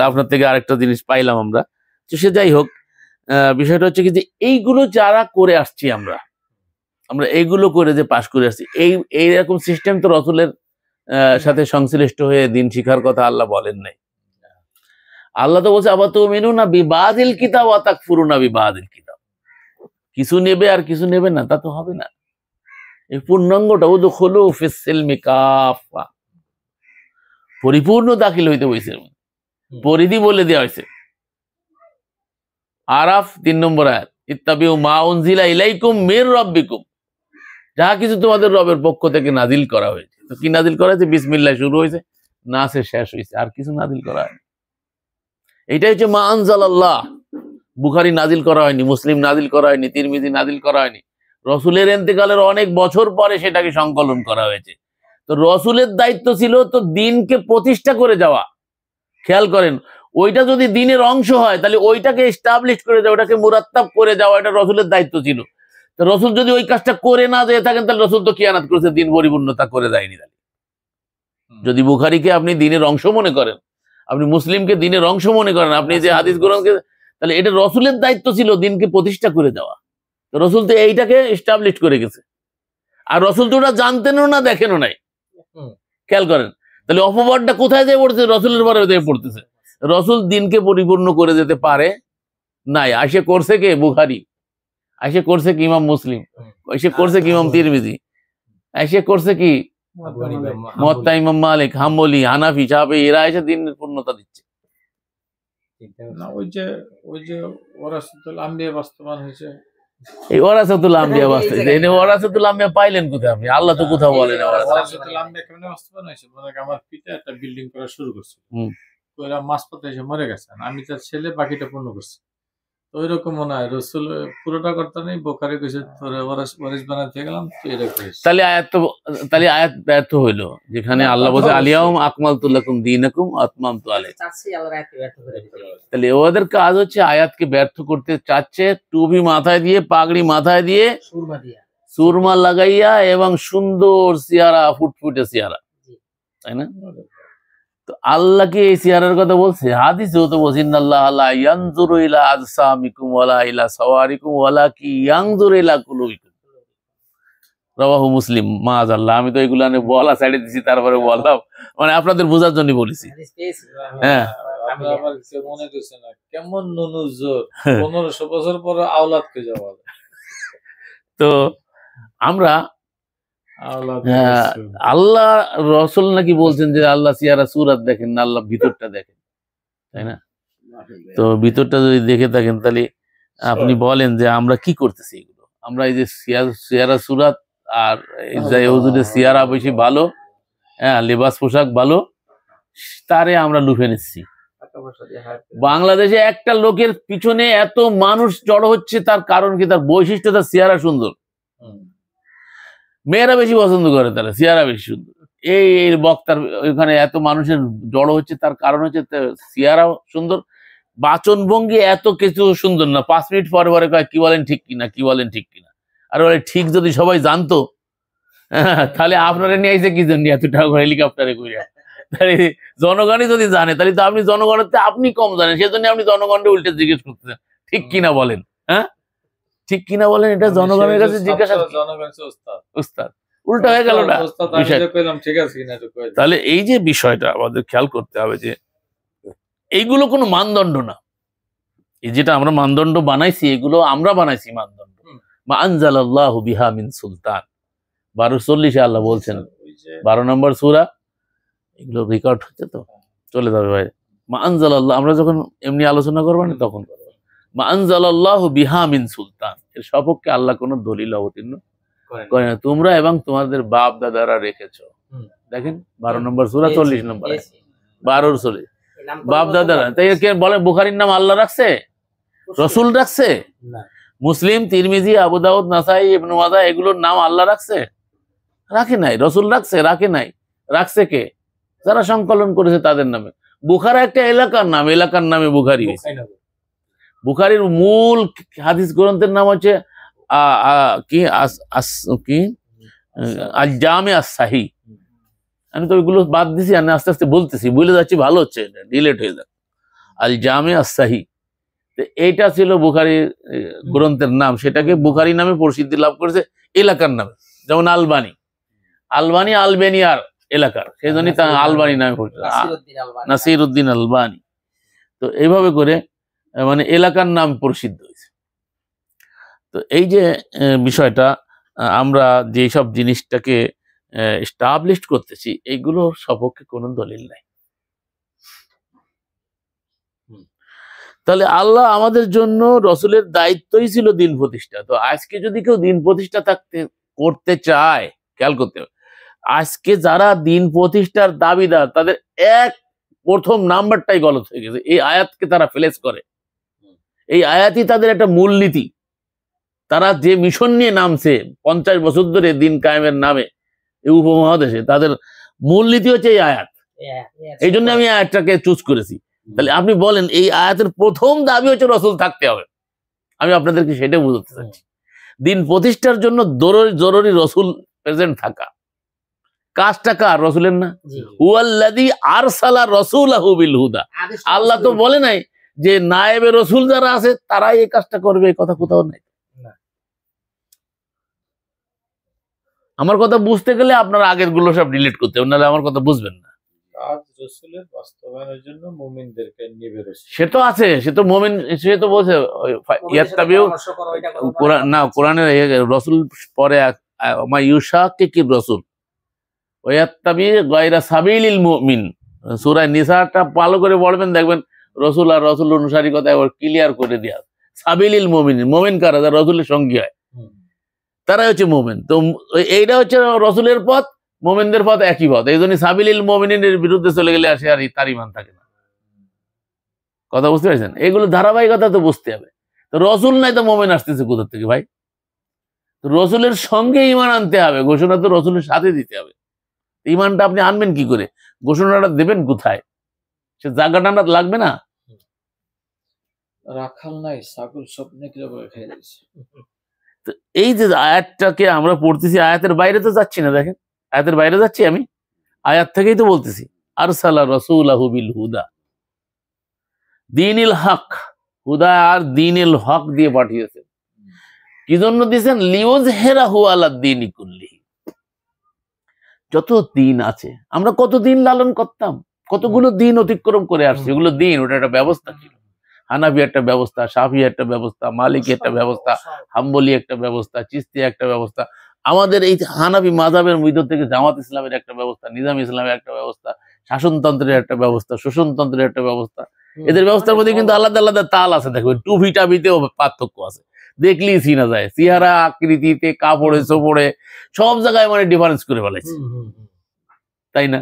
আপনার থেকে আরেকটা জিনিস পাইলাম আমরা। তো সে যাই হোক, বিষয়টা হচ্ছে কি যে এইগুলো যারা করে আসছি আমরা এইগুলো করে যে পাশ করে আসছি, এইরকম সিস্টেম তো রসুলের সাথে সংশ্লিষ্ট হয়ে দিন শিখার কথা আল্লাহ বলেন নাই। আল্লাহ তো বলছে আফাতুমিনুনা বিবাদিল কিতাব ওয়া তাকফুরুনা বিবাদিল কিতাব, কিছু নেবে আর কিছু নেবে না, তা তো হবে না। এই পূর্ণাঙ্গটা উদখুলু ফিস সিলমি কাফা, পরিপূর্ণ দাখিল হইতে হইছে, পরিধি বলে দেওয়া হয়েছে। আরাফ 3 নম্বর আয়াত, ইত্তাবিউ মা উনজিলা ইলাইকুম মির রাব্বিকুম, যা কিছু তোমাদের রবের পক্ষ থেকে নাজিল করা হয়েছে। তো কি নাজিল করা হয়েছে? বিসমিল্লাহ শুরু হয়েছে, নাসে শেষ হয়েছে, আর কিছু নাজিল করা হয়নি। এইটাই হচ্ছে মা আনজালাল্লাহ। বুখারী নাজিল করা হয়নি, মুসলিম নাজিল করা হয়নি, তিরমিজি নাজিল করা হয়নি। রসুলের ইন্তেকালের অনেক বছর পরে সেটাকে সংকলন করা হয়েছে। তো রসুলের দায়িত্ব ছিল তো দিনকে প্রতিষ্ঠা করে যাওয়া। খেয়াল করেন, ওইটা যদি দিনের অংশ হয় তাহলে ওইটাকে এস্টাবলিশ করে যাওয়া, ওটাকে মুরাত্তাব করে যাওয়া, এটা রসুলের দায়িত্ব ছিল। তো রসুল যদি ওই কাজটা করে না যেয়ে থাকেন তাহলে রসুল তো কিয়ানাত করেছে, দিন পরিপূর্ণতা করে দেয়নি। যদি বুখারীকে আপনি দিনের অংশ মনে করেন, আপনি মুসলিমকে দিনের অংশ মনে করেন, আপনি যে হাদিস গ্রহণকে, তাহলে এটা রসুলের দায়িত্ব ছিল দিনকে প্রতিষ্ঠা করে দেওয়া। তো রসুল তো এইটাকে এস্টাবলিশ করে গেছে, আর রসুল তো ওটা জানতেনও না, দেখেনও নাই। খেয়াল করেন তাহলে অপবাদটা কোথায় যেয়ে পড়তেছে? রসুলের পরে যেয়ে পড়তেছে। রসুল দিনকে পরিপূর্ণ করে যেতে পারে নাই। আইসে করছে কে? বুখারী। আইসে করছে কি ইমাম মুসলিম। আইসে করছে কি ইমাম তিরমিজি। আইসে করছে কি মুয়াত্তা ইমাম মালিক, হাম্বলি, হানাফি, শাফিঈ। এরা এসে দিনের পূর্ণতা দিচ্ছে। না, ওই যে ওয়ারাসাতুল আম্বিয়া বাস্তবায়ন হয়েছে। এই ওয়ারাসাতুল আম্বিয়া বাস্তবায়ন, এই ওয়ারাসাতুল আম্বিয়া পাইলেন কোথায় আপনি? আল্লাহ তো কোথাও বলেন ওয়ারাসাতুল আম্বিয়া কেমনে বাস্তবায়ন হয়েছে? মনে করেন আমার পিতা একটা বিল্ডিং করা শুরু করছে, ওরা মাঝপথে এসে মরে গেছেন, আমি তার ছেলে বাকিটা পূর্ণ করছি। ওই রকম মনে হয় রসুল পুরোটা করতে নেই, বুখারী কইছে তোরে ওয়ারিস বানাতে গেলাম, তুই এটা করিস। তাহলে আয়াত ব্যর্থ হইলো, যেখানে আল্লাহ বলছে আলিয়াউম আকমালতু লাকুম দীনাকুম আতমামতু আলাইকুম। তাহলে ওদের কাজ হচ্ছে আয়াতকে ব্যর্থ করতে চাচ্ছে, টুপি মাথায় দিয়ে, পাগড়ি মাথায় দিয়ে, সুরমা লাগাইয়া এবং সুন্দর চেহারা, ফুটফুটে চেহারা, তাই না? তো আল্লাহকে এই চেহারার কথা বলছে, হাদিসেও তো বলছে ইন্নাল্লাহ লা ইয়ানজুরু ইলা আজসামিকুম ওয়ালা ইলা সাওয়ারিকুম ওয়ালাকি ইয়ানজুরু ইলা কুলুবিকুম। রাওয়াহু মুসলিম। মাআযাল্লাহ, আমি তো এগুলো বলা সাইডে দিছি, তারপরে বললাম, মানে আপনাদের বোঝার জন্য বলেছি। হ্যাঁ, মনে করছে না কেমন নুনুজোর 1500 বছর পরে আওলাদকে যাওয়া। তো আমরা আল্লাহ রসুল নাকি বলছেন যে আল্লাহ চেহারা সুরাত দেখেন না, আল্লাহ ভিতরটা দেখেন, তাই না? তো ভিতরটা যদি দেখে থাকেন তাহলে আপনি বলেন যে আমরা কি করতেছি এগুলো? আমরা এই যে চেহারা সুরাত আর হুজুরের চেহারা বেশি ভালো, হ্যাঁ, লেবাস পোশাক ভালো, তারে আমরা লুফে নিচ্ছি। বাংলাদেশে একটা লোকের পিছনে এত মানুষ জড়ো হচ্ছে, তার কারণ কি? তার বৈশিষ্ট্য, তার চেহারা সুন্দর। মেয়েরা বেশি পছন্দ করে, তারা চেহারা বেশি সুন্দর। এই বক্তার ওইখানে এত মানুষের জড়ো হচ্ছে, তার কারণ হচ্ছে চেহারা সুন্দর, বাচন ভঙ্গি এত কিছু সুন্দর না। 5 মিনিট পরে পরে কয় কি বলেন ঠিক কিনা, কি বলেন ঠিক কিনা। আর বলে ঠিক যদি সবাই জানতো, তাহলে আপনারা নিয়ে আইসে কি জন্য এত টাকা হেলিকপ্টারে কইরা? তাহলে জনগণই যদি জানে, তাহলে তো আপনি জনগণের আপনি কম জানেন, সেজন্য আপনি জনগণকে উল্টে জিজ্ঞেস করতেছেন ঠিক কিনা বলেন। হ্যাঁ, ঠিক কিনা বলেন, এটা জনগণের কাছে জিজ্ঞাসা। উস্তাদ উল্টা হয়ে গেল না। তাহলে এই যে বিষয়টা আমাদের খেয়াল করতে হবে যে এইগুলো কোনো মানদণ্ড না। এই যেটা আমরা মানদণ্ড বানাইছি, এগুলো আমরা বানাইছি মানদণ্ড। মা আনজালাল্লাহু বিহা মিন সুলতান, 12:40 আল্লাহ বলছেন, 12 নম্বর সূরা। এগুলো রেকর্ড হচ্ছে তো, চলে যাবে ভাই। মা আনজালাল্লাহ, আমরা যখন এমনি আলোচনা করবো না তখন মা আনজালাল্লাহু বিহা মিন সুলতান, এর সপক্ষে আল্লাহ কোনো দলিল অবতীর্ণ করে না, তোমরা এবং তোমাদের বাপ দাদারা রেখেছো। দেখেন 12 নম্বর সূরা 40 নম্বর, 12 বাপ দাদারা। তাই কে বলে বুখারীর নাম আল্লাহ রাখছে? রসুল রাখছে? মুসলিম, তিরমিজি, আবু দাউদ, নাসাই, ইবনে মাজাহ, এগুলোর নাম আল্লাহ রাখছে? রাখে নাই। রসুল রাখছে? রাখে নাই। রাখছে কে? যারা সংকলন করেছে তাদের নামে। বুখারা একটা এলাকার নাম, এলাকার নামে বুখারী হয়েছে। বুখারীর মূল হাদিস গ্রন্থের নাম হচ্ছে আল জামে আস সাহি। আমি তো ওইগুলো বাদ দিছি, আমি আস্তে আস্তে বলতেছি, বলে যাচ্ছি, ভালো হচ্ছে, এটা ডিলেট হয়ে যাক। আল জামে আস সাহি, এইটা ছিল বুখারীর গ্রন্থের নাম। সেটাকে বুখারী নামে প্রসিদ্ধি লাভ করেছে এলাকার নামে। যেমন আলবানি, আলবানি আলবেনিয়ার এলাকার, সেই জন্যই তা আলবানি নামে পরিচিত, নাসিরউদ্দিন আলবানি। তো এইভাবে করে মানে এলাকার নাম প্রসিদ্ধ হয়েছে। তো এই যে বিষয়টা, আমরা যেসব জিনিসটাকে এস্টাবলিশ করতেছি, এইগুলো সপক্ষে কোনো দলিল নাই। তাহলে আল্লাহ আমাদের জন্য, রসুলের দায়িত্বই ছিল দিন প্রতিষ্ঠা। তো আজকে যদি কেউ দিন প্রতিষ্ঠা করতে চায়, খেয়াল করতে হবে, আজকে যারা দিন প্রতিষ্ঠার দাবিদার, তাদের প্রথম নাম্বারটাই গলত হয়ে গেছে। এই আয়াতকে তারা ফেলেস করে, এই আয়াতই তাদের একটা মূলনীতি। তারা যে মিশন নিয়ে নামছে 50 বছর ধরে দিন কায়েমের নামে এই উপমহাদেশে, তাদের মূলনীতি হচ্ছে এই আয়াত। এই জন্য আমি আয়াতটাকে চুজ করেছি তাহলে আপনি বলেন এই আয়াতের প্রথম দাবি হচ্ছে রসুল থাকতে হবে। আমি আপনাদেরকে সেটা বুঝতে চাচ্ছি। দিন প্রতিষ্ঠার জন্য জরুরি রসুল প্রেজেন্ট থাকা। কাজটা কার? রসুলের না? হুয়াল্লাযী আরসালা রাসূলাহু বিল হুদা। আল্লাহ তো বলে নাই যে নায়েবে রসুল যারা আছে তারাই এই কাজটা করবে, এই কথা কোথাও নাই। আমার কথা বুঝতে গেলে আপনার আগের গুলো সব ডিলিট করতে হবে, নাহলে আমার কথা বুঝবেন না। কাজ রাসূলের বাস্তবায়নের জন্য মুমিনদেরকে নিবে রাসূল। সে তো আছে, সে তো মুমিন, সে তো বলছে ইয়াত্তাবিউ কোরআন না, কোরআনের রসুল পরে মা ইউশাকিকির রাসূল ওয়া ইয়াত্তাবি গায়রা সাবিলিল মুমিন। সূরা নিসাটা ভালো করে পড়বেন, দেখবেন রসুল আর রসুল অনুসারী কথা ক্লিয়ার করে দেয়া। সাবিলিল মুমিন, মুমিন কারা? যারা রসুলের সঙ্গী হয় তারাই হচ্ছে মুমিন। তো এইটা হচ্ছে রসুলের পথ, মুমিনদের পথ একই পথ। এই জন্য সাবিলিল মুমিনের বিরুদ্ধে চলে গেলে আসে আর তার ইমান থাকে না। কথা বুঝতে পারছেন? এগুলো ধারাবাহিকতা তো বুঝতে হবে। তো রসুল নাই তো মুমিন আসতেছে কোথা থেকে ভাই? তো রসুলের সঙ্গে ইমান আনতে হবে, ঘোষণা তো রসুলের সাথে দিতে হবে। ইমানটা আপনি আনবেন কি করে? ঘোষণাটা দেবেন কোথায়? সে জায়গাটা লাগবে না? রাখাল নাই, ছাগল স্বপ্নে কিভাবে খেয়ে যাচ্ছে। তো এই যে আয়াতটাকে আমরা পড়তেছি, আয়াতের বাইরে তো যাচ্ছি না। দেখেন, আয়াতের বাইরে যাচ্ছি আমি, আয়াত থেকেই তো বলতেছি আরসালা রাসূলাহু বিল হুদা দীনিল হক। হুদা আর দীনিল হক দিয়ে পাঠিয়েছেন। কি জন্য দিয়েছেন? লিউযহিরাহু আলা দীনি কুল্লিহি। যত দিন আছে, আমরা কত দিন লালন করতাম, কতগুলো দিন অতিক্রম করে আসছে। এগুলো দিন, ওটা একটা ব্যবস্থা ছিল। হানাফি একটা ব্যবস্থা, শাফি একটা ব্যবস্থা, মালিকি একটা ব্যবস্থা, হাম্বলি একটা ব্যবস্থা, চিশতি একটা ব্যবস্থা। আমাদের এই হানাফি মাযহাবের মধ্য থেকে জামাত ইসলামের একটা ব্যবস্থা, নিজাম ইসলামের একটা ব্যবস্থা, শাসনতন্ত্রের একটা ব্যবস্থা, শোষণতন্ত্রের একটা ব্যবস্থা। এদের ব্যবস্থার মধ্যে কিন্তু আলাদা আলাদা তাল আছে। দেখবেন টুপি টাবিতেও পার্থক্য আছে, দেখলেই চিনা যায়। চেহারা, আকৃতিতে, কাপড়ে চোপড়ে সব জায়গায় মানে ডিফারেন্স করে ফেলেছে, তাই না?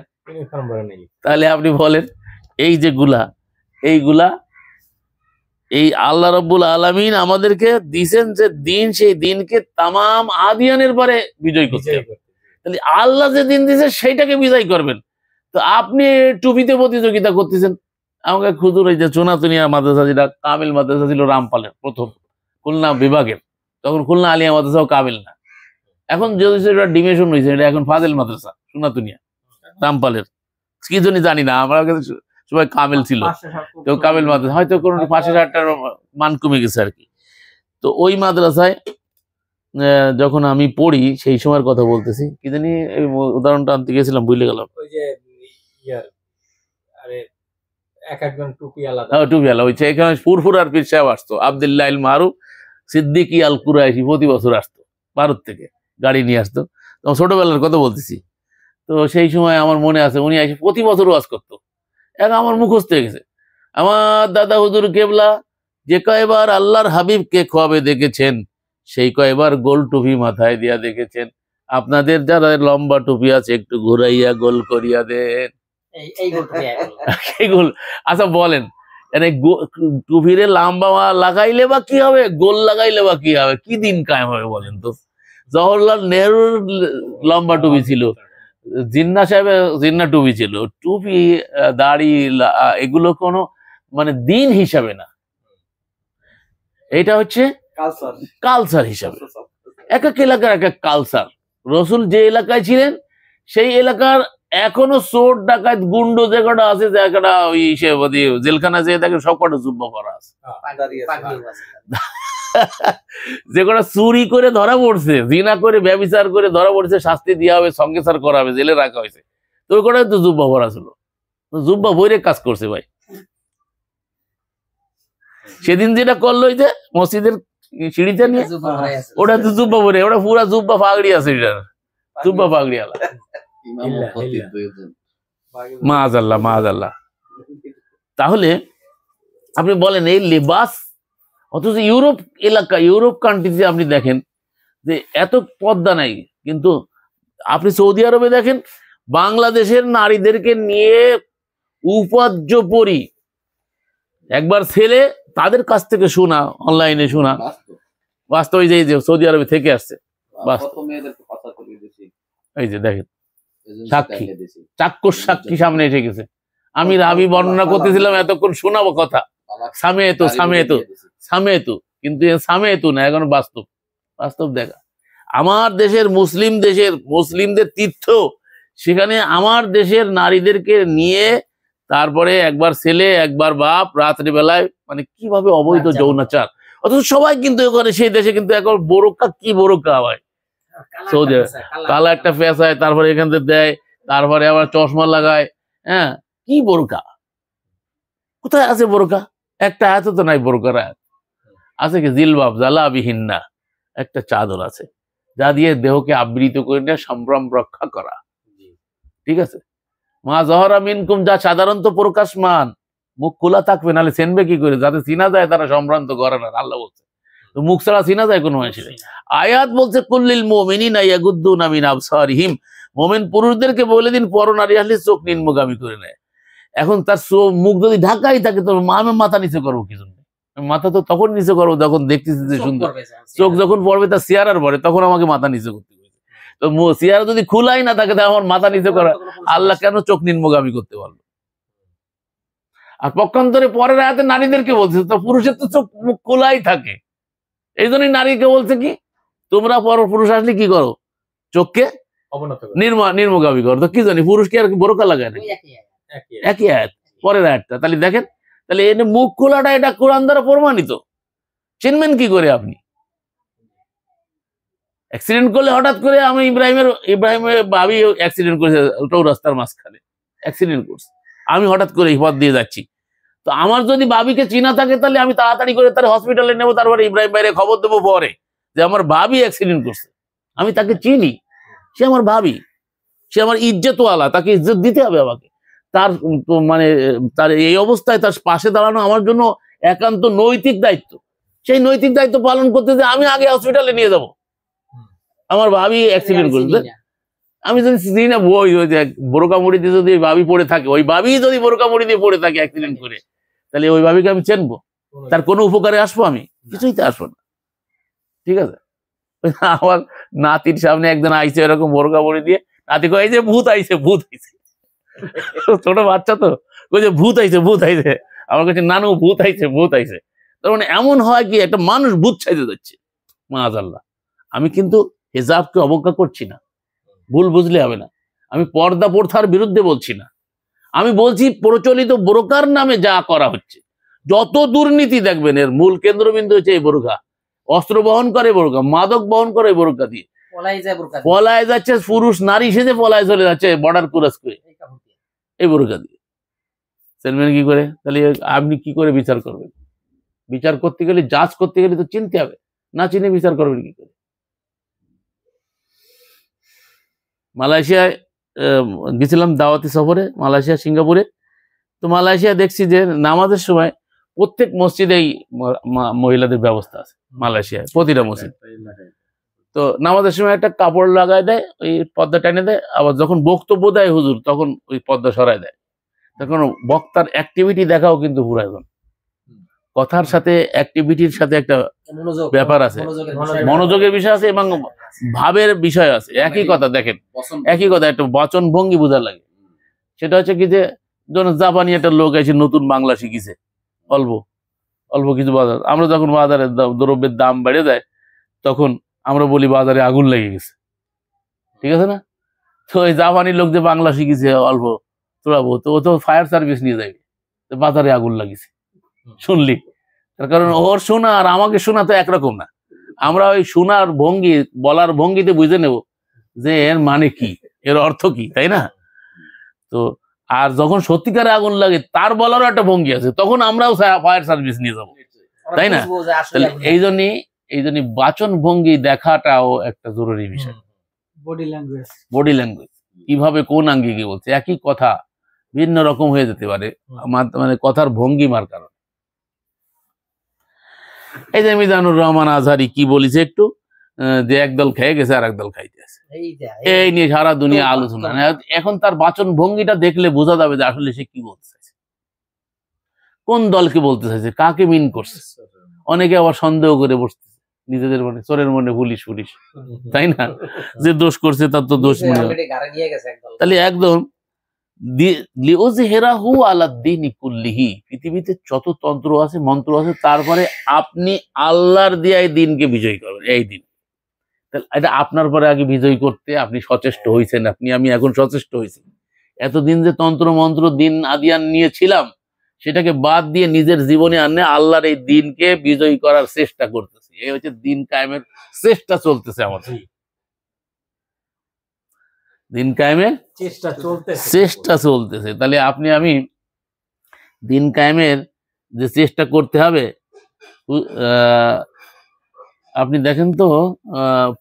তাহলে আপনি বলেন এই যেগুলা, এইগুলা এই আল্লাহ রাব্বুল আলামিন আমাদেরকে দিয়েছেন যে দিন, সেই দিনকে তামাম আদিয়ানের পরে বিজয় করতে হবে। তাহলে আল্লাহ যে দিন দিয়েছে সেইটাকে বিজয় করবেন। তো আপনি টুপিতে প্রতিযোগিতা করতেছেন। আমাকে খুদুর এই যে চুনাচুনিয়া মাদ্রাসা, যেটা কামিল মাদ্রাসা ছিল রামপালের প্রথম খুলনা বিভাগের, তখন খুলনা আলিয়া মাদ্রাসাও কামিল না। এখন যদি সেটা ডিমেশন হয়েছে, এটা এখন ফাজিল মাদ্রাসা চুনাচুনিয়া রামপালের। কি জন্য জানি না, আমার কাছে সবাই কামিল ছিল, তো কামিল মাদ্রাসা হয়তো কোনো ৫০০০টার মান কমে গেছে আর কি। তো ওই মাদ্রাসায় যখন আমি পড়ি সেই সময়ের কথা বলতেছি, কি জানি উদাহরণটা আনতে গেছিলাম, ভুলে গেলাম। ওই যে আরে এক একজন টুপি আলাদা, টুপি আলাদা হয়েছে। এখানে ফুরফুরার পীর সাহেব আসতো, আব্দুল্লাহ আল মারুফ সিদ্দিকী আল কুরাইশি, প্রতি বছর আসতো ভারত থেকে, গাড়ি নিয়ে আসতো। তখন ছোটবেলার কথা বলতেছি। তো সেই সময় আমার মনে আছে উনি এসে প্রতি বছর ওয়াজ করতো। আমার মুখস্থ হয়ে গেছে। আমার দাদা হুজুর কেবলা যে কয়বার আল্লাহর হাবিবকে খোয়াবে দেখেছেন, সেই কয়বার গোল টুপি মাথায় দিয়া দেখেছেন। আপনাদের যারা লম্বা টুপি আছে একটু ঘুরাইয়া গোল করিয়া দেন। আচ্ছা বলেন, টুপিরে লম্বা লাগাইলে বা কি হবে, গোল লাগাইলে বা কি হবে? কি দিন কায়েম হবে বলেন তো? জওহরলাল নেহরুর লম্বা টুপি ছিল, জিন্না সাহেবের জিন্না টুপি ছিল। টুপি, দাড়ি, এগুলো কোনো মানে দিন হিসাবে না, এটা হচ্ছে কালচার হিসাবে। এক এক এলাকার এক এক কালচার। রসুল যে এলাকায় ছিলেন সেই এলাকার এখনো চোর ডাকাত গুন্ড যে কটা আছে, যে কটা ওই জেলখানা যে দেখে সব কটা জুব্বা করা আছে। যে কটা চুরি করে ধরা পড়ছে, জিনা করে, ব্যভিচার করে ধরা পড়ছে, শাস্তি দেওয়া হবে, সংসার করা হবে, জেলে রাখা হয়েছে, তো ওই কটাই তো জুব্বা ভরা ছিল। জুব্বা ভরে কাজ করছে ভাই। সেদিন যেটা করলো ওই যে মসজিদের সিঁড়িটা নিয়ে, ওটা তো জুব্বা ভরে, ওটা পুরা জুব্বা পাগড়ি আছে, এটার জুব্বা পাগড়ি আলা। মাআযাল্লাহ, মাআযাল্লাহ। তাহলে আপনি বলেন এই লেবাস, অথচ ইউরোপ এলাকা, ইউরোপ কান্ট্রিতে আপনি দেখেন যে এত পর্দা নাই, কিন্তু আপনি সৌদি আরবে দেখেন বাংলাদেশের নারীদেরকে নিয়ে উপার্যপরি একবার ছেলে তাদের কাছ থেকে শোনা, অনলাইনে শোনা, বাস্তব এই যে সৌদি আরবে থেকে আসছে, এই যে দেখেন সাক্ষী, চাক্ষুষ সাক্ষী সামনে এসে গেছে। আমি রাবি বর্ণনা করতেছিলাম এতক্ষণ শোনাবো কথা সামেতু সামেতু সামেতু, কিন্তু সামেতু না, এখন বাস্তব বাস্তব দেখা। আমার দেশের মুসলিমদের তীর্থ, সেখানে আমার দেশের নারীদেরকে নিয়ে তারপরে একবার ছেলে একবার বাপ রাত্রিবেলায় মানে কিভাবে অবৈধ যৌনাচার, অথচ সবাই কিন্তু ওখানে সেই দেশে কিন্তু এখন বোরকা কি বোরকা হয়, সৌদি কালা একটা ফেস হয়, তারপরে এখান থেকে দেয়, তারপরে আবার চশমা লাগায়, হ্যাঁ কি বোরকা, কোথায় আছে বোরকা? একটা আয়াত তো নাই বোরকার আয়াত আছে কি? জিলবাব জালাবিহীনা, একটা চাদর আছে যা দিয়ে দেহকে আবৃত করে নিয়ে সম্ভ্রম রক্ষা করা, ঠিক আছে? মা জহরা মিনকুম, যা সাধারণত প্রকাশমান, মুখ খোলা থাকবে, নাহলে চেনবে কি করে? যাতে চিনা যায় তারা সম্ভ্রান্ত করে না, আল্লাহ বলছে। তো মুখ ছাড়া চিনা যায় কোনো মানুষের? আয়াত বলছে কুল্লিল মুমিনিনা ইয়াগুদ্দুনা মিন আবসারিহিম, মুমিন পুরুষদেরকে বলে দিন পরনারী আসলে চোখ নিম্নগামী করে নেয়। এখন তার মুখ যদি ঢাকাই থাকে তো আমি মাথা নিচে করবো কি জন্য? মাথা তো তখন নিচে করবো যখন দেখতেছি যে সুন্দর, চোখ যখন পড়বে তার চেয়ারার পরে, তখন আমাকে মাথা নিচে করতে হবে। তো চেয়ারা যদি খোলাই না থাকে তাহলে আমার মাথা নিচে করা, আল্লাহ কেন চোখ নিম্নগামী করতে পারলো? আর পক্ষান্তরে পরের আয়াতে নারীদেরকে বলছে তো পুরুষের তো চোখ মুখ খোলাই থাকে, এই জন্যই নারীকে বলছে কি, তোমরা পুরুষ আসলে কি করো? চোখকে নির্মগামী করো। তো কি জানি পুরুষ কি আর বোরকা লাগায় না? একই আয়াত, পরের আয়াতটা। তাহলে দেখেন, তাহলে এনে মুখ খোলাটা এটা কোরআন দ্বারা প্রমাণিত। চিনবেন কি করে আপনি? অ্যাক্সিডেন্ট করলে হঠাৎ করে আমি ইব্রাহিমের ভাবি অ্যাক্সিডেন্ট করেছে রাস্তার মাঝখানে, অ্যাক্সিডেন্ট করছে, আমি হঠাৎ করে এই পথ দিয়ে যাচ্ছি, তো আমার যদি ভাবিকে চিনা থাকে তাহলে আমি তাড়াতাড়ি করে তার হসপিটালে নেবো, তারপরে ইব্রাহিম ভাইরে খবর দেবো পরে যে আমার ভাবি অ্যাক্সিডেন্ট করছে, আমি তাকে চিনি, সে আমার ভাবি, সে আমার ইজ্জতওয়ালা, তাকে ইজ্জত দিতে হবে আমাকে। তার মানে তার এই অবস্থায় তার পাশে দাঁড়ানো আমার জন্য একান্ত নৈতিক দায়িত্ব। সেই নৈতিক দায়িত্ব পালন করতে যে আমি আগে হসপিটালে নিয়ে যাব, আমার ভাবি অ্যাক্সিডেন্ট করছে, আমি যদি চিনি না, ওই যে বোরকা মুড়ি দিয়ে যদি ভাবি পড়ে থাকে, ওই ভাবি যদি বোরকা মুড়ি দিয়ে পড়ে থাকে অ্যাক্সিডেন্ট করে, তাহলে ওই ভাবিকে আমি চেনবো? তার কোনো উপকারে আসবো? আমি কিছুই তো আসবো না, ঠিক আছে? আমার নাতির সামনে একজন আইছে এরকম বোরকা মুড়ি দিয়ে, নাতি কয় যে ভূত আইছে, ভূত আইছে, ছোট বাচ্চা তো, ওই যে ভূত আইছে, ভূত আইছে, আমার কাছে নানু ভূত আইছে, ভূত আইছে। তার মানে এমন হয় কি একটা মানুষ ভূত চাইতে যাচ্ছে, মাআযাল্লাহ। আমি কিন্তু হিজাবকে অবজ্ঞা করছি না, ভুল বুঝলে হবে না। আমি পর্দা প্রথার বিরুদ্ধে বলছি না, আমি বলছি প্রচলিত বোরকার নামে যা করা হচ্ছে, যত দুর্নীতি দেখবেন এর মূল কেন্দ্রবিন্দু হচ্ছে এই বোরকা। অস্ত্র বহন করে বোরকা, মাদক বহন করে বোরকা দিয়ে, পলায় যাচ্ছে পুরুষ, নারী সেজে পলায় চলে যাচ্ছে বর্ডার ক্রস করে এই বোরকা দিয়ে। চেনবেন কি করে? তাহলে আপনি কি করে বিচার করবেন? বিচার করতে গেলে, জাজ করতে গেলে তো চিনতে হবে, না চিনে বিচার করবেন কি করে? মালয়েশিয়ায় গেছিলাম দাওয়াতি সফরে, মালয়েশিয়া সিঙ্গাপুরে। তো মালয়েশিয়া দেখছি যে নামাজের সময় প্রত্যেক মসজিদেই মহিলাদের ব্যবস্থা আছে মালয়েশিয়ায়, প্রতিটা মসজিদ। তো নামাজের সময় একটা কাপড় লাগাই দেয়, ওই পর্দা টেনে দেয়, আবার যখন বক্তব্য দেয় হুজুর তখন ওই পর্দা সরাই দেয়। তখন বক্তার অ্যাক্টিভিটি দেখাও কিন্তু পুরাতন, কথার সাথে অ্যাক্টিভিটির সাথে একটা ব্যাপার আছে, মনোযোগের বিষয় আছে এবং ভাবের বিষয় আছে। একই কথা দেখেন, একই কথা, একটা বচন ভঙ্গি বোঝা লাগে। সেটা হচ্ছে কি যে জাপানি একটা লোক এসে নতুন বাংলা শিখিছে, অল্প অল্প কিছু বাজার, আমরা যখন বাজারে দ্রব্যের দাম বেড়ে যায় তখন আমরা বলি বাজারে আগুন লেগে গেছে, ঠিক আছে না? তো ওই জাপানি লোক যে বাংলা শিখিছে অল্প তোরা তো ও তো ফায়ার সার্ভিস নিয়ে যাবে, বাজারে আগুন লাগিয়েছে শুনলি। তার কারণ ওর শোনা আর আমাকে শোনা তো একরকম না। আমরা ওই শোনার ভঙ্গি, বলার ভঙ্গিতে বুঝে নেব যে এর মানে কি, এর অর্থ কি, তাই না? তো আর যখন সত্যিকারে আগুন লাগে তার বলারও একটা ভঙ্গি আছে, তখন আমরাও ফায়ার সার্ভিস নিয়ে যাবো, তাই না? এই জন্যই বাচন ভঙ্গি দেখাটাও একটা জরুরি বিষয়। বডি ল্যাঙ্গুয়েজ কিভাবে কোন আঙ্গিকে বলছে, একই কথা ভিন্ন রকম হয়ে যেতে পারে, মানে কথার ভঙ্গিমার কারণে। এই যে মিজানুর রহমান আজহারি কি বলেছে একটু, যে একদল খেয়ে গেছে আর একদল খাইতে আছে, এই নিয়ে সারা দুনিয়া আলোচনা। এখন তার বাচন ভঙ্গিটা দেখলে বোঝা যাবে যে আসলে সে কি বলতে চাইছে, কোন দলকে বলতে চাইছে, কাকে মিন করছে। অনেকে আবার সন্দেহ করে বসতেছে নিজেদের মনে, চোরের মনে পুলিশ, তাই না? যে দোষ করছে তার তো দোষ মনে হয়। তাহলে একদম লিউযহিরাহু আলাদ-দীনি কুল্লিহি, পৃথিবীতে যত তন্ত্র আছে মন্ত্র আছে তারপরে আপনি আল্লাহর দেয়াই দিনকে বিজয় করবেন। এই দিন তাহলে এটা আপনার পরে আগে বিজয় করতে আপনি সচেষ্ট হয়েছেন, আমি এখন সচেষ্ট হয়েছি। এতদিন যে তন্ত্র মন্ত্র দিন আদিয়ান নিয়েছিলাম সেটাকে বাদ দিয়ে নিজের জীবনে আনে আল্লাহর এই দিনকে বিজয়ী করার চেষ্টা করতেছি। এই হচ্ছে দিন কায়েমের চেষ্টা চলতেছে আমাদের, দিন কায়েমের চেষ্টা চলতেছে। তাহলে আপনি আমি দিন কায়েমের যে চেষ্টা করতে হবে, আপনি দেখেন তো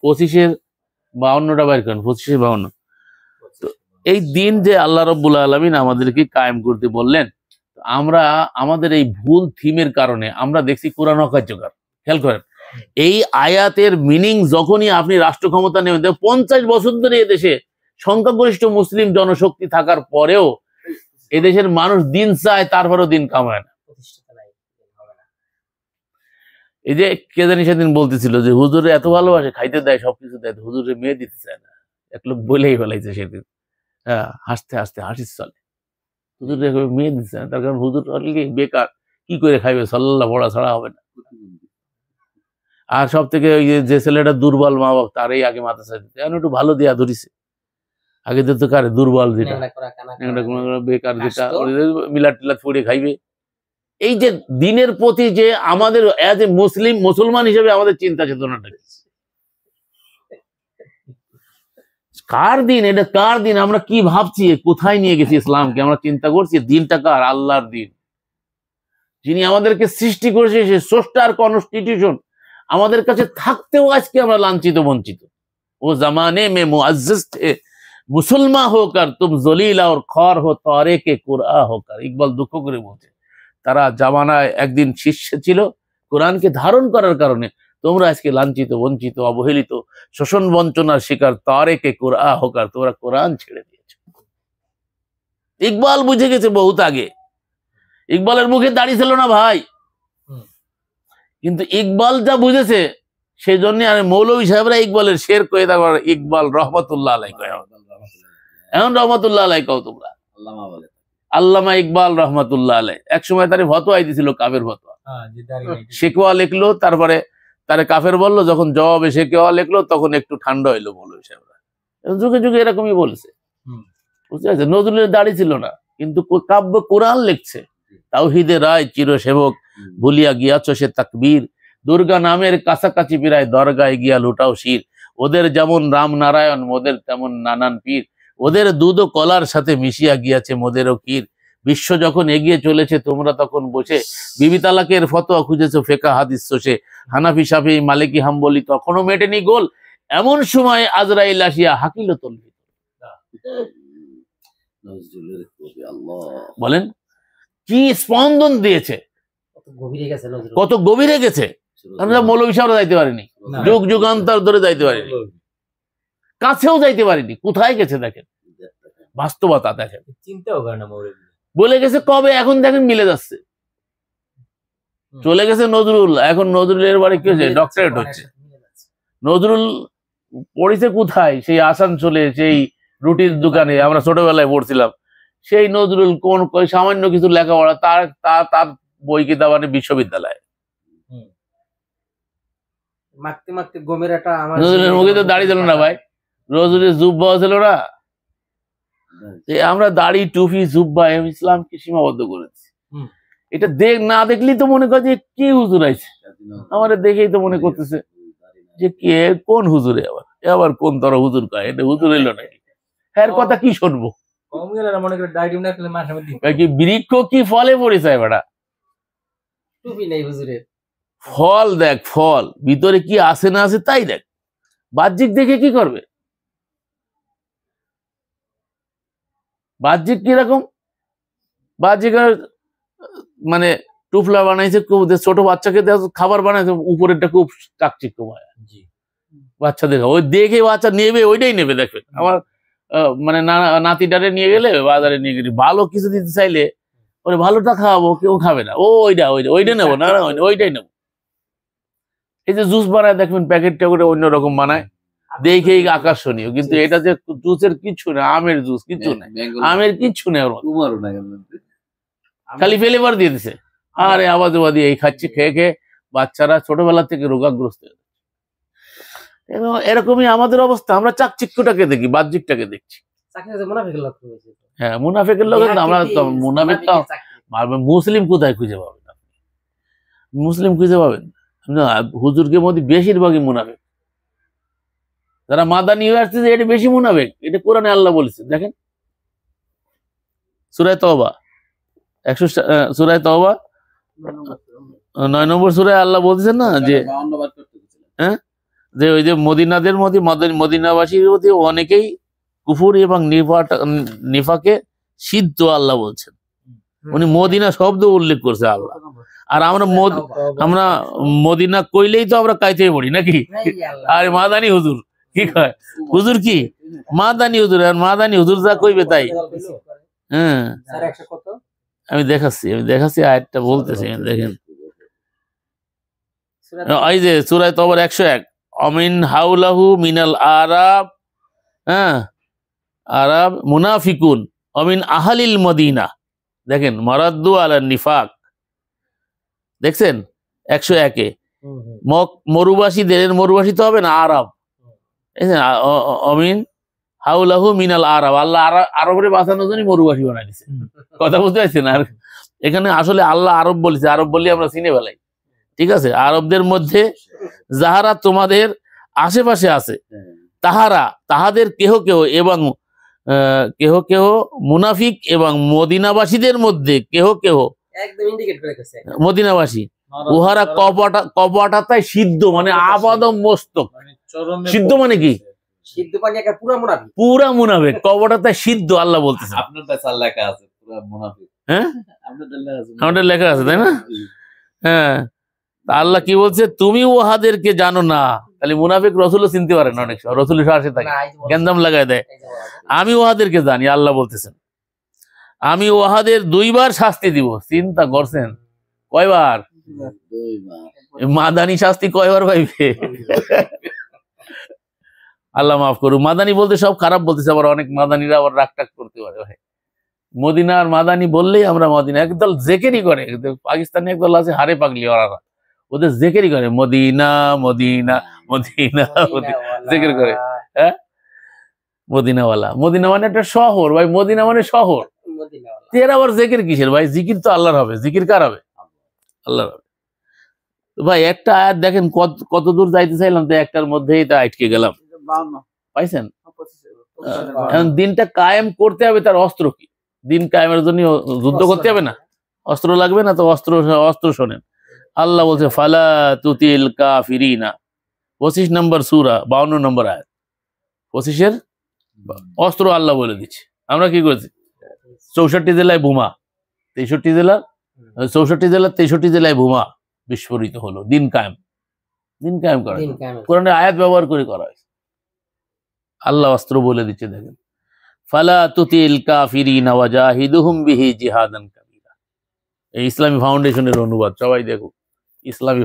25-52টা বাইর করেন, 25-52। তো এই দিন যে আল্লাহ রাব্বুল আলামিন আমাদেরকে কায়েম করতে বললেন, আমরা আমাদের এই ভুল থিমের কারণে আমরা দেখছি কোরআন অকার্যকর। খেয়াল করেন, এই আয়াতের মিনিং যখনই আপনি রাষ্ট্র ক্ষমতা নেবেন, 50 বছর ধরে এদেশে সংখ্যাগরিষ্ঠ মুসলিম জনশক্তি থাকার পরেও এদেশের মানুষ দিন চায়, তারপরেও দিন কামায় না। এই যে কে জানি সেদিন বলতেছিল যে হুজুরে এত ভালোবাসে, খাইতে দেয়, সবকিছু দেয়, হুজুরে মেয়ে দিতে চায় না। এক লোক বলেই ফেলাইছে সেদিন, হ্যাঁ, হাসতে হাসতে হাসির চলে, হুজুরে মেয়ে দিতে চায় না, তার কারণ হুজুর বেকার, কি করে খাইবে, সাল্লাল্লাহ পড়া ছাড়া হবে না। আর সব থেকে ওই যে ছেলেটা দুর্বল মা বাপ, তারই আগে মাথা চাই দিতে, এখন একটু ভালো দেয়া ধরিছে। আগে তো কারে দুর্বল যেটা বেকার যেটা মিলাট টিলাট পড়ে খাইবে। এই যে দিনের প্রতি যে আমাদের এজ এ মুসলমান হিসেবে আমাদের চিন্তা চেতনাটা কার দিন, এটা কার দিন, আমরা কি ভাবছি, কোথায় নিয়ে গেছি ইসলামকে, আমরা চিন্তা করছি দিনটা কার, আল্লাহর দিন, যিনি আমাদেরকে সৃষ্টি করেছে, সে স্রষ্টার কনস্টিটিউশন আমাদের কাছে থাকতেও আজকে আমরা লাঞ্ছিত বঞ্চিত। ও জামানে মে মুআজ্জিজ থে মুসলমান হোকর তুম জলিলা और খর হো তারিকে কুরআন হোকর। ইকবাল দুঃখ করে বলছে, তারা জামানায় একদিন শীর্ষ ছিল কোরআনকে ধারণ করার কারণে, তোমরা আজকে লাঞ্ছিত বঞ্চিত অবহেলিত শোষণ বঞ্চনার শিকার, তারিকে কুরআন হোকর, তোমরা কোরআন ছেড়ে দিয়েছো। ইকবাল বুঝে গেছে বহুত আগে, ইকবালের মুখে দাড়ি ছিল না ভাই, কিন্তু ইকবাল যা বুঝেছে সেই জন্য আর মৌলভী সাহেবরা ইকবালের শের কয়ে দেওয়া, ইকবাল রহমতুল্লাহ আলাই কয়, এখন রহমতুল্লাহ আলাই কও তোমরা, আল্লামা ইকবাল রহমতুল্লাহ আলাই। একসময় তারে ফতোয়া দিছিল, কাফের ফতোয়া, শেকওয়া লিখলো, তারপরে তারে কাফের বললো, যখন জবাবে শেকওয়া লিখলো তখন একটু ঠান্ডা হইলো মৌলভী সাহেবরা। যুগে যুগে এরকমই বলছে, বুঝতে পারছে। নজরুলের দাড়ি ছিল না, কিন্তু কাব্য কোরআন লিখছে। তাওহীদে রায় চির সেবক, ভুলিয়া গিয়াছ সে তাকবীর, দুর্গা নামের কাছাকাছি প্রায় দরগায় গিয়া লুটাও শির। ওদের যেমন রাম নারায়ণ, মোদের তেমন নানান পীর, ওদের দুধ ও কলার সাথে মিশিয়া গিয়াছে মোদেরও ক্ষীর। বিশ্ব যখন এগিয়ে চলেছে তোমরা তখন বসে বিবি তালাকের ফতোয়া খুঁজেছো ফেকা হাদিস শোষে। হানাফি শাফি মালিকি হাম্বলি তখনও মেটেনি গোল, এমন সময় আজরাইল আসিয়া হাকিল তলবি। বলেন কি স্পন্দন দিয়েছে, কত গভীরে গেছে। আমরা মৌলভী সাহেবরা যাইতে পারিনি, যুগ যুগান্তর ধরে যাইতে পারিনি, কাছেও যাইতে পারিনি। কোথায় গেছে দেখেন, বাস্তবতা দেখেন, চিন্তাও করে না মৌলভী বলে গেছে কবে, এখন দেখেন মিলে যাচ্ছে। চলে গেছে নজরুল, এখন নজরুলের বাড়ি কি হয়েছে, ডক্টরেট হচ্ছে। নজরুল পড়েছে কোথায়, সেই আসানসোলে সেই রুটির দোকানে, আমরা ছোটবেলায় পড়ছিলাম। সেই নজরুল কোন সামান্য কিছু লেখাপড়া, তার বই কিতাব মানে বিশ্ববিদ্যালয়। মাখতে মাখতে গমের একটা আমার নজরুলের মুখে তো দাড়ি ছিল না ভাই, নজরুলের জুব্বা ছিল না। আমরা দাড়ি টুপি জুব্বা ইসলামকে সীমাবদ্ধ করেছি। এটা না দেখলেই তো মনে করে যে কি হুজুর আছে, আমাদের দেখেই তো মনে করতেছে যে কে কোন হুজুরে, আবার কোন তর হুজুর কয়, এটা হুজুর এলো নাকি, হ্যাঁ কথা কি শুনবো। মনে করে দাড়ি না খেলে মাঝে মধ্যে কি বৃক্ষ কি ফলে পড়েছে বেটা, টুপি নেই হুজুরের, ফল দেখ, ফল ভিতরে কি আছে না আছে তাই দেখ, বাহ্যিক দেখে কি করবে। বাহ্যিক কিরকম, বাহ্যিক মানে টুফলা বানাইছে, ছোট বাচ্চাকে খাবার বানাইছে, উপরেরটা খুব চাকচিক্য বাচ্চা দেখা, ওই দেখে বাচ্চা নেবে, ওইটাই নেবে। দেখবেন আমার মানে নাতিটারে নিয়ে গেলে বাজারে নিয়ে গেলে ভালো কিছু দিতে চাইলে ওরে ভালোটা খাওয়াবো, কেউ খাবে না, ওইটা নেবো না, ওইটাই নেবো। এই যে জুস বানায় দেখবেন প্যাকেটটা করে অন্যরকম বানায়, দেখেই আকর্ষণীয়, কিন্তু এটা যে জুসের কিছু না, আমের জুস কিছু না, আমের কিচ্ছু নেই ওর মধ্যে। খালি ফ্লেভার দিয়ে দিছে। আরে আবাদি এই খাচ্ছি, খেয়ে খেয়ে বাচ্চারা ছোটবেলা থেকে রোগাগ্রস্ত হয়ে যাচ্ছে। এবং এরকমই আমাদের অবস্থা, আমরা চাকচিক্যটাকে দেখি, বাহ্যিকটাকে দেখছি। হ্যাঁ, মুনাফিকের লোক, আমরা মুনাফিক তো মুসলিম কোথায় খুঁজে পাবেন? মুসলিম খুঁজে পাবেন না, হুজুরকে মধ্যে বেশিরভাগই মুনাফিক। যারা মাদানি হয়ে আসছে এটা বেশি মুনাফিক, এটা কোরআনে আল্লাহ বলেছে। দেখেন সূরা তওবা 9 নম্বর সূরায় আল্লাহ বলতেছেন না যে হ্যাঁ, যে ওই যে মদিনাদের মধ্যে মদিনাবাসীর মধ্যে অনেকেই কুফর এবং নিফাকে সিদ্ধ আল্লাহ বলছেন। উনি মদিনা শব্দ উল্লেখ করছে আল্লাহ। আর আমরা মদিনা কইলেই তো আমরা কাইতে পড়ি নাকি? আরে মাদানি হুজুর কি কয়, হুজুর কি মাদানি হুজুর, আর মাদানি হুজুর যা কইবে তাই। হ্যাঁ, আমি দেখাচ্ছি আয়াতটা বলতেছি, দেখেন এই যে সূরা তওবার 101, অমিন হাউলাহু মিনাল আরাব, হ্যাঁ আরাব মুনাফিকুন অমিন আহলিল মদিনা। দেখেন মারাদ্দু আলা নিফাক, দেখছেন 101-এ মরুবাসী তো হবে না, আরব। অমিন হাউলাহু মিনাল আরব, আল্লাহ আরবের বাঁচানোর জন্য মরুবাসী বানাই দিছে। কথা বুঝতে পারছেন? আর এখানে আসলে আল্লাহ আরব বলেছে, আরব বললে আমরা চিনে ফেলাই, ঠিক আছে? আরবদের মধ্যে যাহারা তোমাদের আশেপাশে আছে তাহাদের কেহ কেহ মুনাফিক, এবং মদিনাবাসীদের মধ্যে কেহ মদিনাবাসী, উহারা কপটাতায় সিদ্ধ, মানে আপাদম মস্তক সিদ্ধ, মানে কি পুরা মুনাফিক, কপটাতায় সিদ্ধ আল্লাহ বলতেছে। হ্যাঁ, আমাদের লেখা আছে তাই না? হ্যাঁ, আল্লাহ কি বলছে, তুমি উহাদেরকে জানো না। তাহলে মুনাফিক রসুলও চিনতে পারে না, অনেক সময় রসুলের সাথে থাকে, গেন্দাম লাগাই দেয়। আমি উহাদেরকে জানি, আল্লাহ বলতেছেন, আমি উহাদের 2 বার শাস্তি দিব। চিন্তা করছেন? কয়বার? মাদানি শাস্তি কয়বার পাইবে? আল্লাহ মাফ করুক। মাদানি বলতে সব খারাপ বলতেছে, আবার অনেক মাদানিরা আবার রাগ করতে পারে। ভাই মদিনা আর মাদানি বললেই আমরা মদিনা, একদল জেকেরই করে। পাকিস্তানি একদল আছে হারে পাগলি, ওরা ওদের জেকেরই করে, মদিনা মদিনা মদিনা জেকের করে। হ্যাঁ, মদিনাওয়ালা, মদিনা মানে একটা শহর ভাই, মদিনা মানে শহর। এর আবার জেকের কিসের ভাই? জিকির তো আল্লাহর হবে, জিকির কার হবে? আল্লাহর হবে। ভাই একটা আয়াত দেখেন, কত দূর যাইতে চাইলাম তো একটার মধ্যেই তা আটকে গেলাম। পাইছেন? এখন দিনটা কায়েম করতে হবে, তার অস্ত্র কি? দিন কায়েমের জন্য যুদ্ধ করতে হবে না? অস্ত্র লাগবে না? তো অস্ত্র শোনেন, আল্লাহ বলছে ফালা তুতিল কাফিরিনা, 25 নম্বর সূরা 52 নম্বর আয়াত। 25-এর অস্ত্র আল্লাহ বলে দিচ্ছে। আমরা কি করেছি? 64 জেলায় বোমা, 63 জেলা 63 জেলায় বোমা বিস্ফোরিত হলো। দিন কায়েম করা, কোরআনে আয়াত ব্যবহার করে করা হয়েছে। আল্লাহ অস্ত্র বলে দিচ্ছে, দেখেন ফালা তুতিল কাফিরিনা ওয়াজাহিদুহুম বিহি জিহাদান কাবীরা। এই ইসলামী ফাউন্ডেশনের অনুবাদ, সবাই দেখো, ইসলামী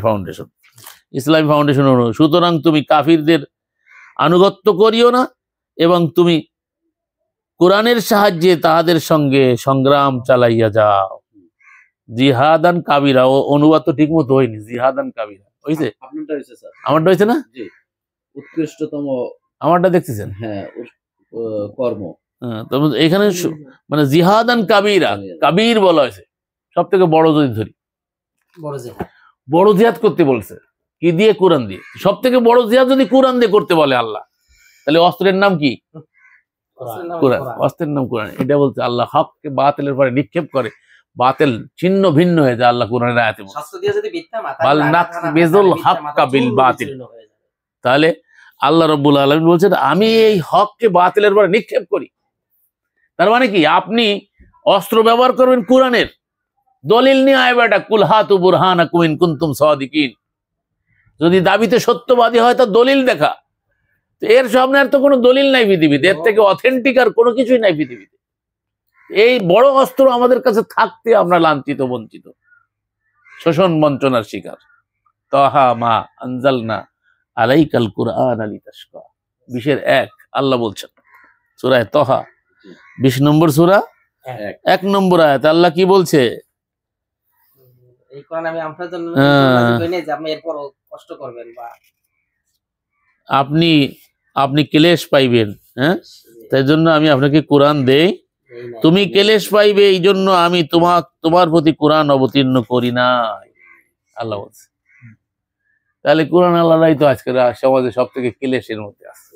ফাউন্ডেশন অনুবাদ। সুতরাং তুমি কাফিরদের আনুগত্য করিও না, এবং তুমি কোরআনের সাহায্যে তাহাদের সঙ্গে সংগ্রাম চালাইয়া যাও। জিহাদান কাবীরা, ও অনুবাদ তো ঠিক মতো হয়নি, জিহাদান কাবীরা হয়েছে। আমারটা হয়েছে না? উৎকৃষ্টতম আমারটা দেখতেছেন? হ্যাঁ, কর্ম। এখানে মানে জিহাদান কাবীরা, কাবীর বলা হয়েছে সব থেকে বড়। যদি ধরি বড় জিহাদ করতে বলছে, কি দিয়ে? কোরআন দিয়ে। সব থেকে বড় জিহাদ যদি কোরআন দিয়ে করতে বলে আল্লাহ, তাহলে অস্ত্রের নাম কি? কোরআন। অস্ত্রের নাম কোরআন। এটা বলছে আল্লাহ হককে বাতিলের পরে নিক্ষেপ করে, বাতিল ছিন্ন ভিন্ন হয়ে যায়। আল্লাহ কোরআনের আয়াতে বলছে তাহলে আল্লাহ রাব্বুল আলামিন বলছেন আমি এই হককে বাতিলের পরে নিক্ষেপ করি। তার মানে কি? আপনি অস্ত্র ব্যবহার করবেন কোরআনের, দলিল নিয়ে আয় বেটা, কুল হাতু বুরহানাকুম ইন কুনতুম সাদিকিন। যদি দাবিতে সত্যবাদী হয় তা দলিল দেখা। এর সামনে আর তো কোনো দলিল নাই পৃথিবীতে, এর থেকে অথেন্টিক আর কোনো কিছুই নাই পৃথিবীতে। এই বড় অস্ত্র আমাদের কাছে থাকতে আমরা লাঞ্ছিত, বঞ্চিত, শোষণ বঞ্চনার শিকার। তাহা মা আনজালনা আলাইকাল কুরআন লিতাশকা। 20-1 আল্লাহ বলছেন সূরা তহা 20 নম্বর সূরা 1 নম্বর আয়াত আল্লাহ কি বলছে? এই কোরআন আমি আপনার জন্য যে আপনি এরপরও কষ্ট করবেন বা আপনি ক্লেশ পাইবেন, হ্যাঁ, তাই জন্য আমি আপনাকে কোরআন দেই, তুমি ক্লেশ পাইবে এই জন্য আমি তোমার প্রতি কোরআন অবতীর্ণ করি না, আল্লাহ বলছে। তাহলে কোরআন আল্লাহই তো আজকের সমাজে সব থেকে ক্লেশের মধ্যে আছে।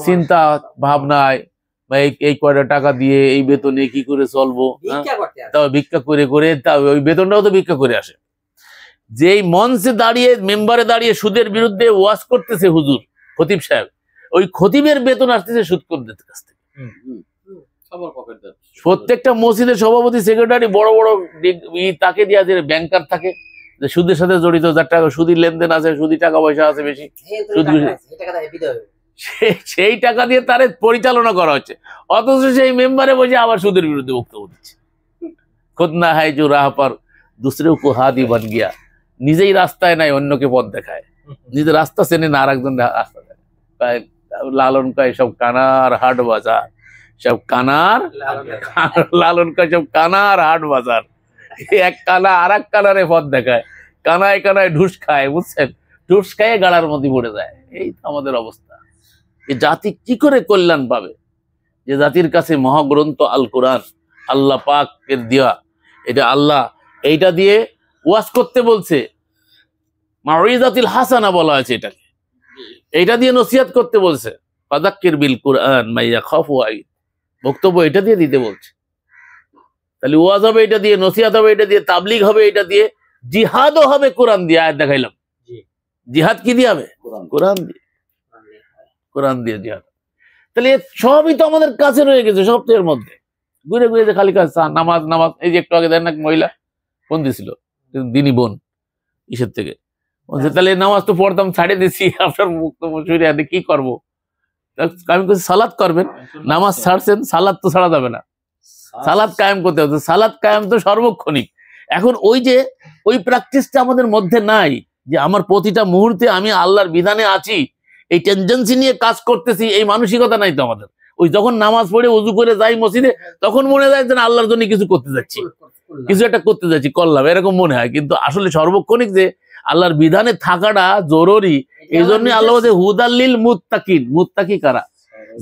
চিন্তা ভাবনায় বা এই কয়টা টাকা দিয়ে এই বেতনে কি করে চলবো, তাও ভিক্ষা করে করে, তাও ওই বেতনটাও তো ভিক্ষা করে আসে। যেই মঞ্চে দাঁড়িয়ে মেম্বারে দাঁড়িয়ে সুদের বিরুদ্ধে ওয়াজ করতেছে হুজুর খতিব সাহেব, ওই খতিবের বেতন আসতেছে সুদখোরদের কাছ থেকে। প্রত্যেকটা মসজিদের সভাপতি সেক্রেটারি বড় বড় তাকে দিয়ে যে ব্যাংকার থাকে, যে সুদের সাথে জড়িত, যার টাকা সুদের লেনদেন আছে, সুদি টাকা পয়সা আছে বেশি, সেই টাকা দিয়ে তারে পরিচালনা করা হচ্ছে। অথচ সেই মেম্বারে বসে আবার সুদের বিরুদ্ধে বক্তব্য দিচ্ছে। খুদ না হায় জো রাহ পর দুসরেও কো হাদি বান গিয়া, নিজেই রাস্তায় নাই অন্যকে পথ দেখায়, নিজের রাস্তা চেনে না আর একজন রাস্তা দেখায়। লালন কয় সব কানার হাট বাজার, সব কানার লালন কয় সব কানার হাট বাজার, এক কানা আর এক কানারে পথ দেখায়, কানায় কানায় ঢুস খায়, বুঝছেন, ঢুস খায় গাড়ার মধ্যে পড়ে যায়। এই আমাদের অবস্থা। এই জাতি কি করে কল্যাণ পাবে? যে জাতির কাছে মহাগ্রন্থ আল কোরআন আল্লাহ পাকের দেওয়া, এটা আল্লাহ এইটা দিয়ে ওয়াজ করতে বলছে, মাউইজাতুল হাসানা বলা হয়েছে এটাকে, এইটা দিয়ে নসিহত করতে বলছে, ফাযাক্কির বিল কুরআন মাইয়া খাফু ওয়াঈদ, বক্তব্য এটা দিয়ে দিতে বলছে। তাহলে ওয়াজ হবে এটা দিয়ে, নসিহত হবে এটা দিয়ে, তাবলীগ হবে এটা দিয়ে, জিহাদও হবে কোরআন দিয়ে। আয়াত দেখাইলাম, জিহাদ কি দিয়ে হবে? কোরআন দিয়ে, কোরআন দিয়ে জিহাদ। তাহলে সবই তো আমাদের কাছে রয়ে গেছে, সপ্তাহের মধ্যে ঘুরে ঘুরে যে খালি কাজ নামাজ নামাজ। এই যে একটু আগে দেন না মহিলা ফোন দিছিল, দিনী বোন ইসের থেকে, তাহলে নামাজ তো পড়তাম ছাড়িয়ে দিচ্ছি, আপনার বক্তব্য শুনে আমি কি করবো? আমি বলছি সালাত করবেন, নামাজ ছাড়ছেন, সালাত তো ছাড়া যাবে না, সালাত কায়েম করতে হবে। সালাত কায়েম তো সর্বক্ষণিক। এখন ওই প্র্যাকটিসটা আমাদের মধ্যে নাই, যে আমার প্রতিটা মুহূর্তে আমি আল্লাহর বিধানে আছি, এই টেনডেন্সি নিয়ে কাজ করতেছি, এই মানসিকতা নাই তো আমাদের। ওই যখন নামাজ পড়ে ওযু করে যাই মসজিদে, তখন মনে হয় যে আল্লাহর জন্য কিছু করতে যাচ্ছি, কিছু একটা করতে যাচ্ছি, করলাম, এরকম মনে হয়। কিন্তু আসলে সর্বক্ষণিক যে আল্লাহর বিধানে থাকাটা জরুরি, এই জন্য আল্লাহ বলছে হুদাল্লিল মুত্তাকিন। মুত্তাকি কারা?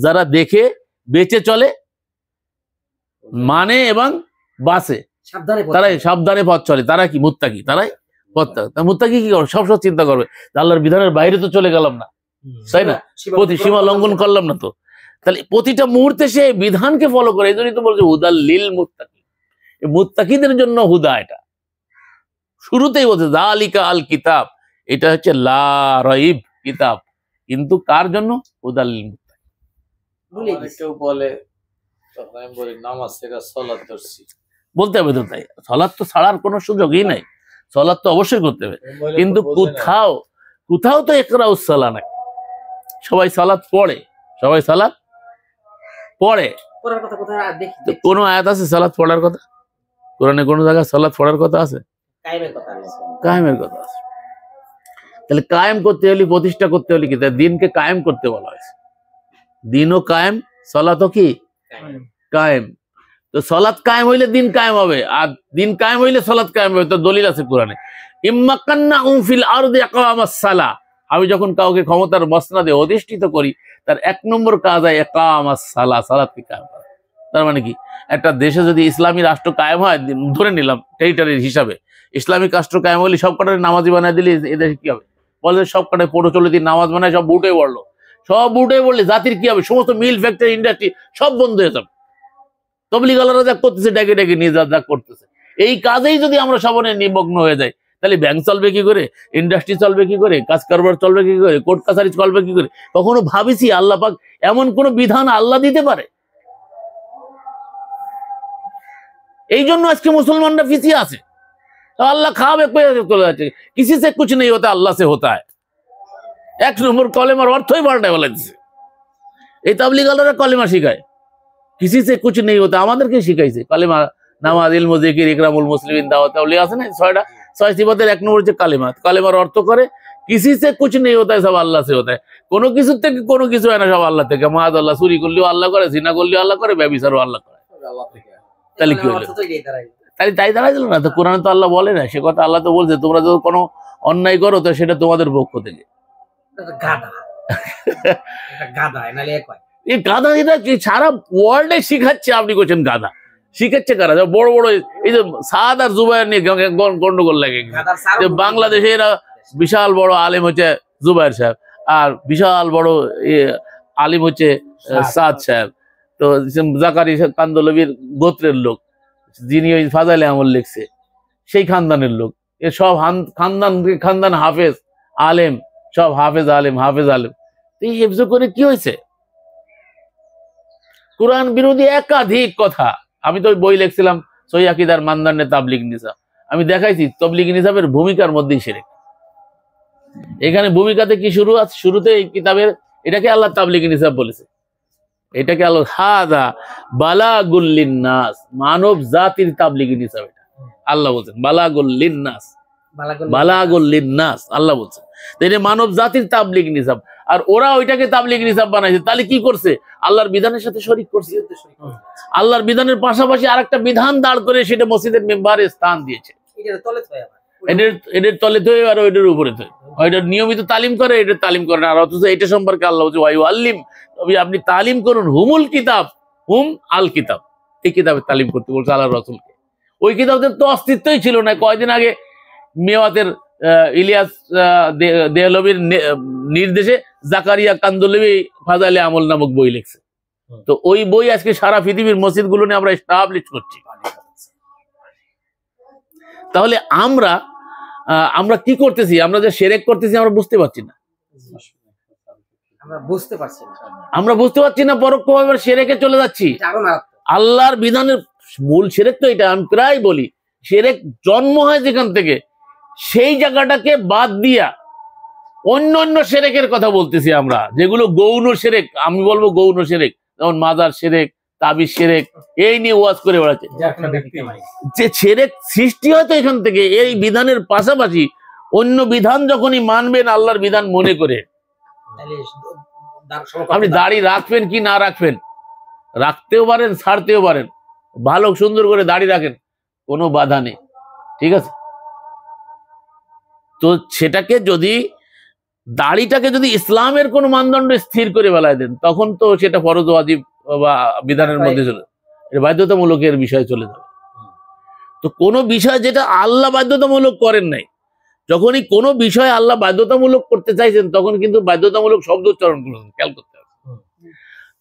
যারা দেখে বেঁচে চলে, মানে এবং বাসে, তারাই সাবধানে পথ চলে, তারা কি মুত্তাকি, তারাই মুত্তাকি কি করবে? সবসময় চিন্তা করবে আল্লাহর বিধানের বাইরে তো চলে গেলাম না, তাই না, সীমা লঙ্ঘন করলাম না তো। তাহলে প্রতিটা মুহূর্তে সে বিধানকে ফলো করে। এই জন্যই তো বলছে হুদাল্লিল মুত্তাকিন, মুত্তাকিদের জন্য হুদা। এটা শুরুতেই বলছে যালিকা আল কিতাব, এটা হচ্ছে লা রাইব কিতাব, কিন্তু কার জন্য? হুদাল্লিল মুত্তাকিন। কেউ বলে, আমি বলি নামাজ থেকে সালাত ধরছি, বলতে হবে তো, তাই সালাত তো ছাড়ার কোনো সুযোগই নাই, সালাত তো অবশ্যই করতে হবে। কিন্তু কোথাও তো ইকরাউস সালাহ নাই। সবাই সালাত পড়ে, সবাই সালাত পড়ে, কোন আয়াত আছে সালাত পড়ার কথা? কোরআনে কোন জায়গায় সালাত পড়ার কথা আছে? কায়েমের কথা আছে। তাহলে কায়েম করতে হলে, প্রতিষ্ঠা করতে হলে কি? দিনকে কায়েম করতে বলা হয়েছে। দিনও কায়েম, সালাতও কি কায়েম। তো সালাত কায়েম হইলে দিন কায়েম হবে, আর দিন কায়েম হইলে সালাত কায়েম হবে। তো দলিল আছে কোরআনে, ইম্মাক্কান্নাহুম ফিল আরদি ইকামাস সালাহ। আমি যখন কাউকে ক্ষমতার মসনদে অধিষ্ঠিত করি, তার 1 নম্বর কাজ হয় ইকামাস সালাহ, সালাতকে কায়েম করা। তার মানে কি? একটা দেশে যদি ইসলামী রাষ্ট্র কায়েম হয়, ধরে নিলাম টেরিটরির হিসাবে, ইসলামিক রাষ্ট্র কায়েম হলে সব কটারে নামাজি বানায় দিলে এদেশে কি হবে? বলে সব কটায় 15-40 দিন নামাজ বানায়, সব বুটে পড়লো, সব বুটে পড়লে জাতির কি হবে? সমস্ত মিল, ফ্যাক্টরি, ইন্ডাস্ট্রি সব বন্ধ হয়ে যাবে। তবলিগ আলারা যা করতেছে, ডেকে ডেকে নিয়ে যা করতেছে, এই কাজেই যদি আমরা সবাই নিমগ্ন হয়ে যাই, তাহলে ব্যাংক চলবে কি করে? ইন্ডাস্ট্রি চলবে কি করে? কাজ কারবার চলবে কি করে? কোর্ট কাছারি চলবে কি করে? কখনো ভাবিছি আল্লাহ পাক এমন কোন বিধান আল্লাহ দিতে পারে? এই জন্য আজকে মুসলমানরা পিছিয়ে আছে। তো আল্লাহ খাওয়াবে চলে যাচ্ছে, কিসি সে কুছ নেই হতা, আল্লাহ সে হতা হয়। 1 নম্বর কলেমার অর্থই পাল্টায় বলে দিচ্ছে। এই তাবলিগ আলারা কলেমা শিখায়, কিসি সে কুছ নেই হতা, আমাদেরকে শিখাইছে কলেমা, নামাজ, ইলম, জিকির, ইকরামুল মুসলিমিন, দাওয়াত, তাওলীগ আছে না 6টা, 6 সিফাতের 1 নম্বর হচ্ছে কালেমা। কালেমার অর্থ করে किसी से कुछ नहीं होता है, सब अल्लाह से होता है। কোনো কিছু থেকে কোনো কিছু হয় না, সব আল্লাহ থেকে। মাআযাল্লাহ, চুরি করলেও আল্লাহ করে, জিনা করলেও আল্লাহ করে, ব্যভিচারও আল্লাহ করে। আল্লাহ থেকে। তাহলে কি হলো? অর্থ তো এটাই দাঁড়ায়। তাই দাঁড়াইছিল না তো? কোরআনে তো আল্লাহ বলে না সে কথা। আল্লাহ তো বলছে তোমরা যদি কোনো অন্যায় করো তো সেটা তোমাদের পক্ষ থেকে। এটা তো গাধা। এটা গাধা, নালে এক হয়। এই গাধা এটা সারা ওয়ার্ল্ডে শিখাচ্ছে, আপনি করছেন গাধা শিখাচ্ছে কারা? বড় বড় এই যে সাদ আর জুবায়ের নিয়ে গন্ডগোল লাগে। গাধার সার যে বাংলাদেশে এরা বিশাল বড় আলেম হচ্ছে জুবায়ের সাহেব, আর বিশাল বড় আলিম হচ্ছে সাদ সাহেব। তো জাকারিয়া কান্দলবির গোত্রের লোক, যিনি ওই ফাজাইলে আমল লিখছে সেই খানদানের লোক। এ সব খানদান হাফেজ আলেম, সব হাফেজ আলেম। এই হেফজ করে কি হয়েছে? কোরআন বিরোধী একাধিক কথা। আমি তো বই লিখছিলাম সহিহ আকীদার মানদণ্ডে তাবলীগ নিসাব, আমি দেখাইছি তাবলীগ নিসাবের ভূমিকার মধ্যেই শিরক। এখানে ভূমিকাতে কি শুরুতে এই কিতাবের এটাকে আল্লাহ তাবলীগ নিসাব বলেছে। এটাকে আল্লাহ হাদা বালাগুল লিন্নাস, মানব জাতির তাবলীগ নিসাব। এটা আল্লাহ বলছেন বালাগুল লিন্নাস, বালাগুল লিন্নাস আল্লাহ বলছেন। এটা মানব জাতির তাবলীগ নিসাব। আর ওরা ওইটাকে তাবলীগ নিসাব বানাইছে। তাহলে কি করছে? আল্লাহর বিধানের সাথে শরীক করছে। আল্লাহর বিধানের পাশাপাশি আরেকটা বিধান দাঁড় করে সেটা মসজিদের মেম্বারে স্থান দিয়েছে। এদের তলে থয়ে আর ওইটার উপরে থয়ে, ওইটার নিয়মিত তালিম করে, এটার তালিম করে না। আর অথচ এটা সম্পর্কে আল্লাহ বলছে ওয়ায়ু আল্লিম, আপনি তালিম করুন হুমুল কিতাব, হুম আল কিতাব, এই কিতাবের তালিম করতে বলছে আল্লাহ রাসূলকে। ওই কিতাবদের তো অস্তিত্বই ছিল না। কয়দিন আগে মেওয়াতের ইলিয়াস দেহলভির নির্দেশে জাকারিয়া কান্দলভি ফাজাইলে আমল নামক বই লিখছে। তো ওই বই আজকে সারা পৃথিবীর মসজিদগুলো নিয়ে আমরা এস্টাবলিশ করছি। তাহলে আমরা কি করতেছি? আমরা যে শিরক করতেছি আমরা বুঝতে পারছি না। আমরা বুঝতে পারছি না, পরোক্ষভাবে শিরকে চলে যাচ্ছি। আল্লাহর বিধানের মূল শিরক তো এটা। আমি প্রায় বলি শিরক জন্ম হয় যেখান থেকে, সেই জায়গাটাকে বাদ দিয়া অন্য অন্য শিরকের কথা বলতেছি আমরা, যেগুলো গৌণ শিরক। আমি বলবো গৌণ শিরক, যেমন মাজার শিরক, তাবিজ শিরক, এই নিয়ে ওয়াজ করে বেড়াচ্ছে। যে শিরক সৃষ্টি হয়তো এখান থেকে, এই বিধানের পাশাপাশি অন্য বিধান যখনই মানবেন আল্লাহর বিধান মনে করে, আপনি দাড়ি রাখবেন কি না রাখবেন, রাখতেও পারেন ছাড়তেও পারেন, ভালো সুন্দর করে দাড়ি রাখেন, কোনো বাধা নেই, ঠিক আছে। তো সেটাকে যদি দাড়িটাকে যদি ইসলামের কোন মানদণ্ড স্থির করে বেলায় দেন, তখন তো সেটা ফরজ ওয়াজিব বা বিধানের মধ্যে চলে, এটা বাধ্যতামূলকের বিষয় চলে যাবে। তো কোনো বিষয় যেটা আল্লাহ বাধ্যতামূলক করেন নাই, যখনই কোনো বিষয় আল্লাহ বাধ্যতামূলক করতে চাইছেন তখন কিন্তু বাধ্যতামূলক শব্দ উচ্চারণ করেছেন, খেয়াল করতে হবে।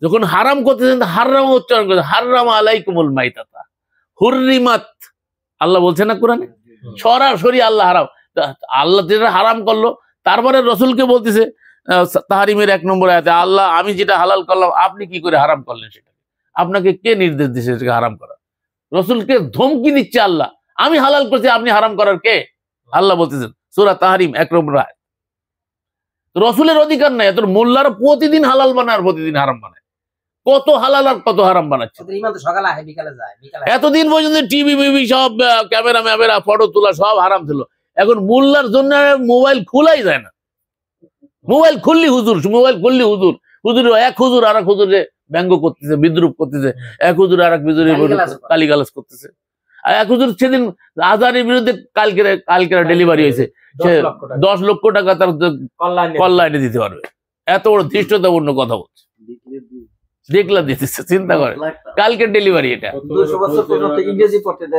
যখন হারাম করতেছেন হারাম উচ্চারণ করেছেন, হারাম আলাইকুমুল মাইতাতা হুররিমাত, আল্লাহ বলছেন না কোরআনে, সরাসরি আল্লাহ হারাম। আল্লাহ যেটা হারাম করলো, তারপরে রসুলকে বলতেছে তাহরিমের 1 নম্বর আয়াতে, আল্লাহ আমি যেটা হালাল করলাম আপনি কি করে হারাম করলেন, সেটা আপনাকে কে নির্দেশ দিয়েছে সেটাকে হারাম করা? রসুলকে ধমকি দিচ্ছে আল্লাহ, আমি হালাল করছি আপনি হারাম করার কে? আল্লাহ বলতেছেন সূরা তাহরিম 1 নম্বর আয়াত। রসুলের অধিকার নাই, তোর মোল্লারা প্রতিদিন হালাল বানায় আর প্রতিদিন হারাম বানায়, কত হালাল আর কত হারাম বানাচ্ছে। এতদিন পর্যন্ত টিভি বিবি সব ক্যামেরা ম্যামেরা ফটো তোলা সব হারাম ছিল, এখন মোল্লার জন্য মোবাইল খোলাই যায় না। মোবাইল খুললি হুজুর, মোবাইল খুললি হুজুর, হুজুর এক হুজুর আর এক হুজুরে ব্যঙ্গ করতেছে, বিদ্রুপ করতেছে, এক হুজুর আর এক হুজুরের গালিগালাজ করতেছে। আর এক হুজুর সেদিন আজানের বিরুদ্ধে কালকে ডেলিভারি হয়েছে, সে 10 লক্ষ টাকা তার কল্যাণে দিতে পারবে, এত বড় ধৃষ্টতাপূর্ণ কথা বলছে, দেখলা দিতেছে, চিন্তা করে কালকে ডেলিভারি। এটা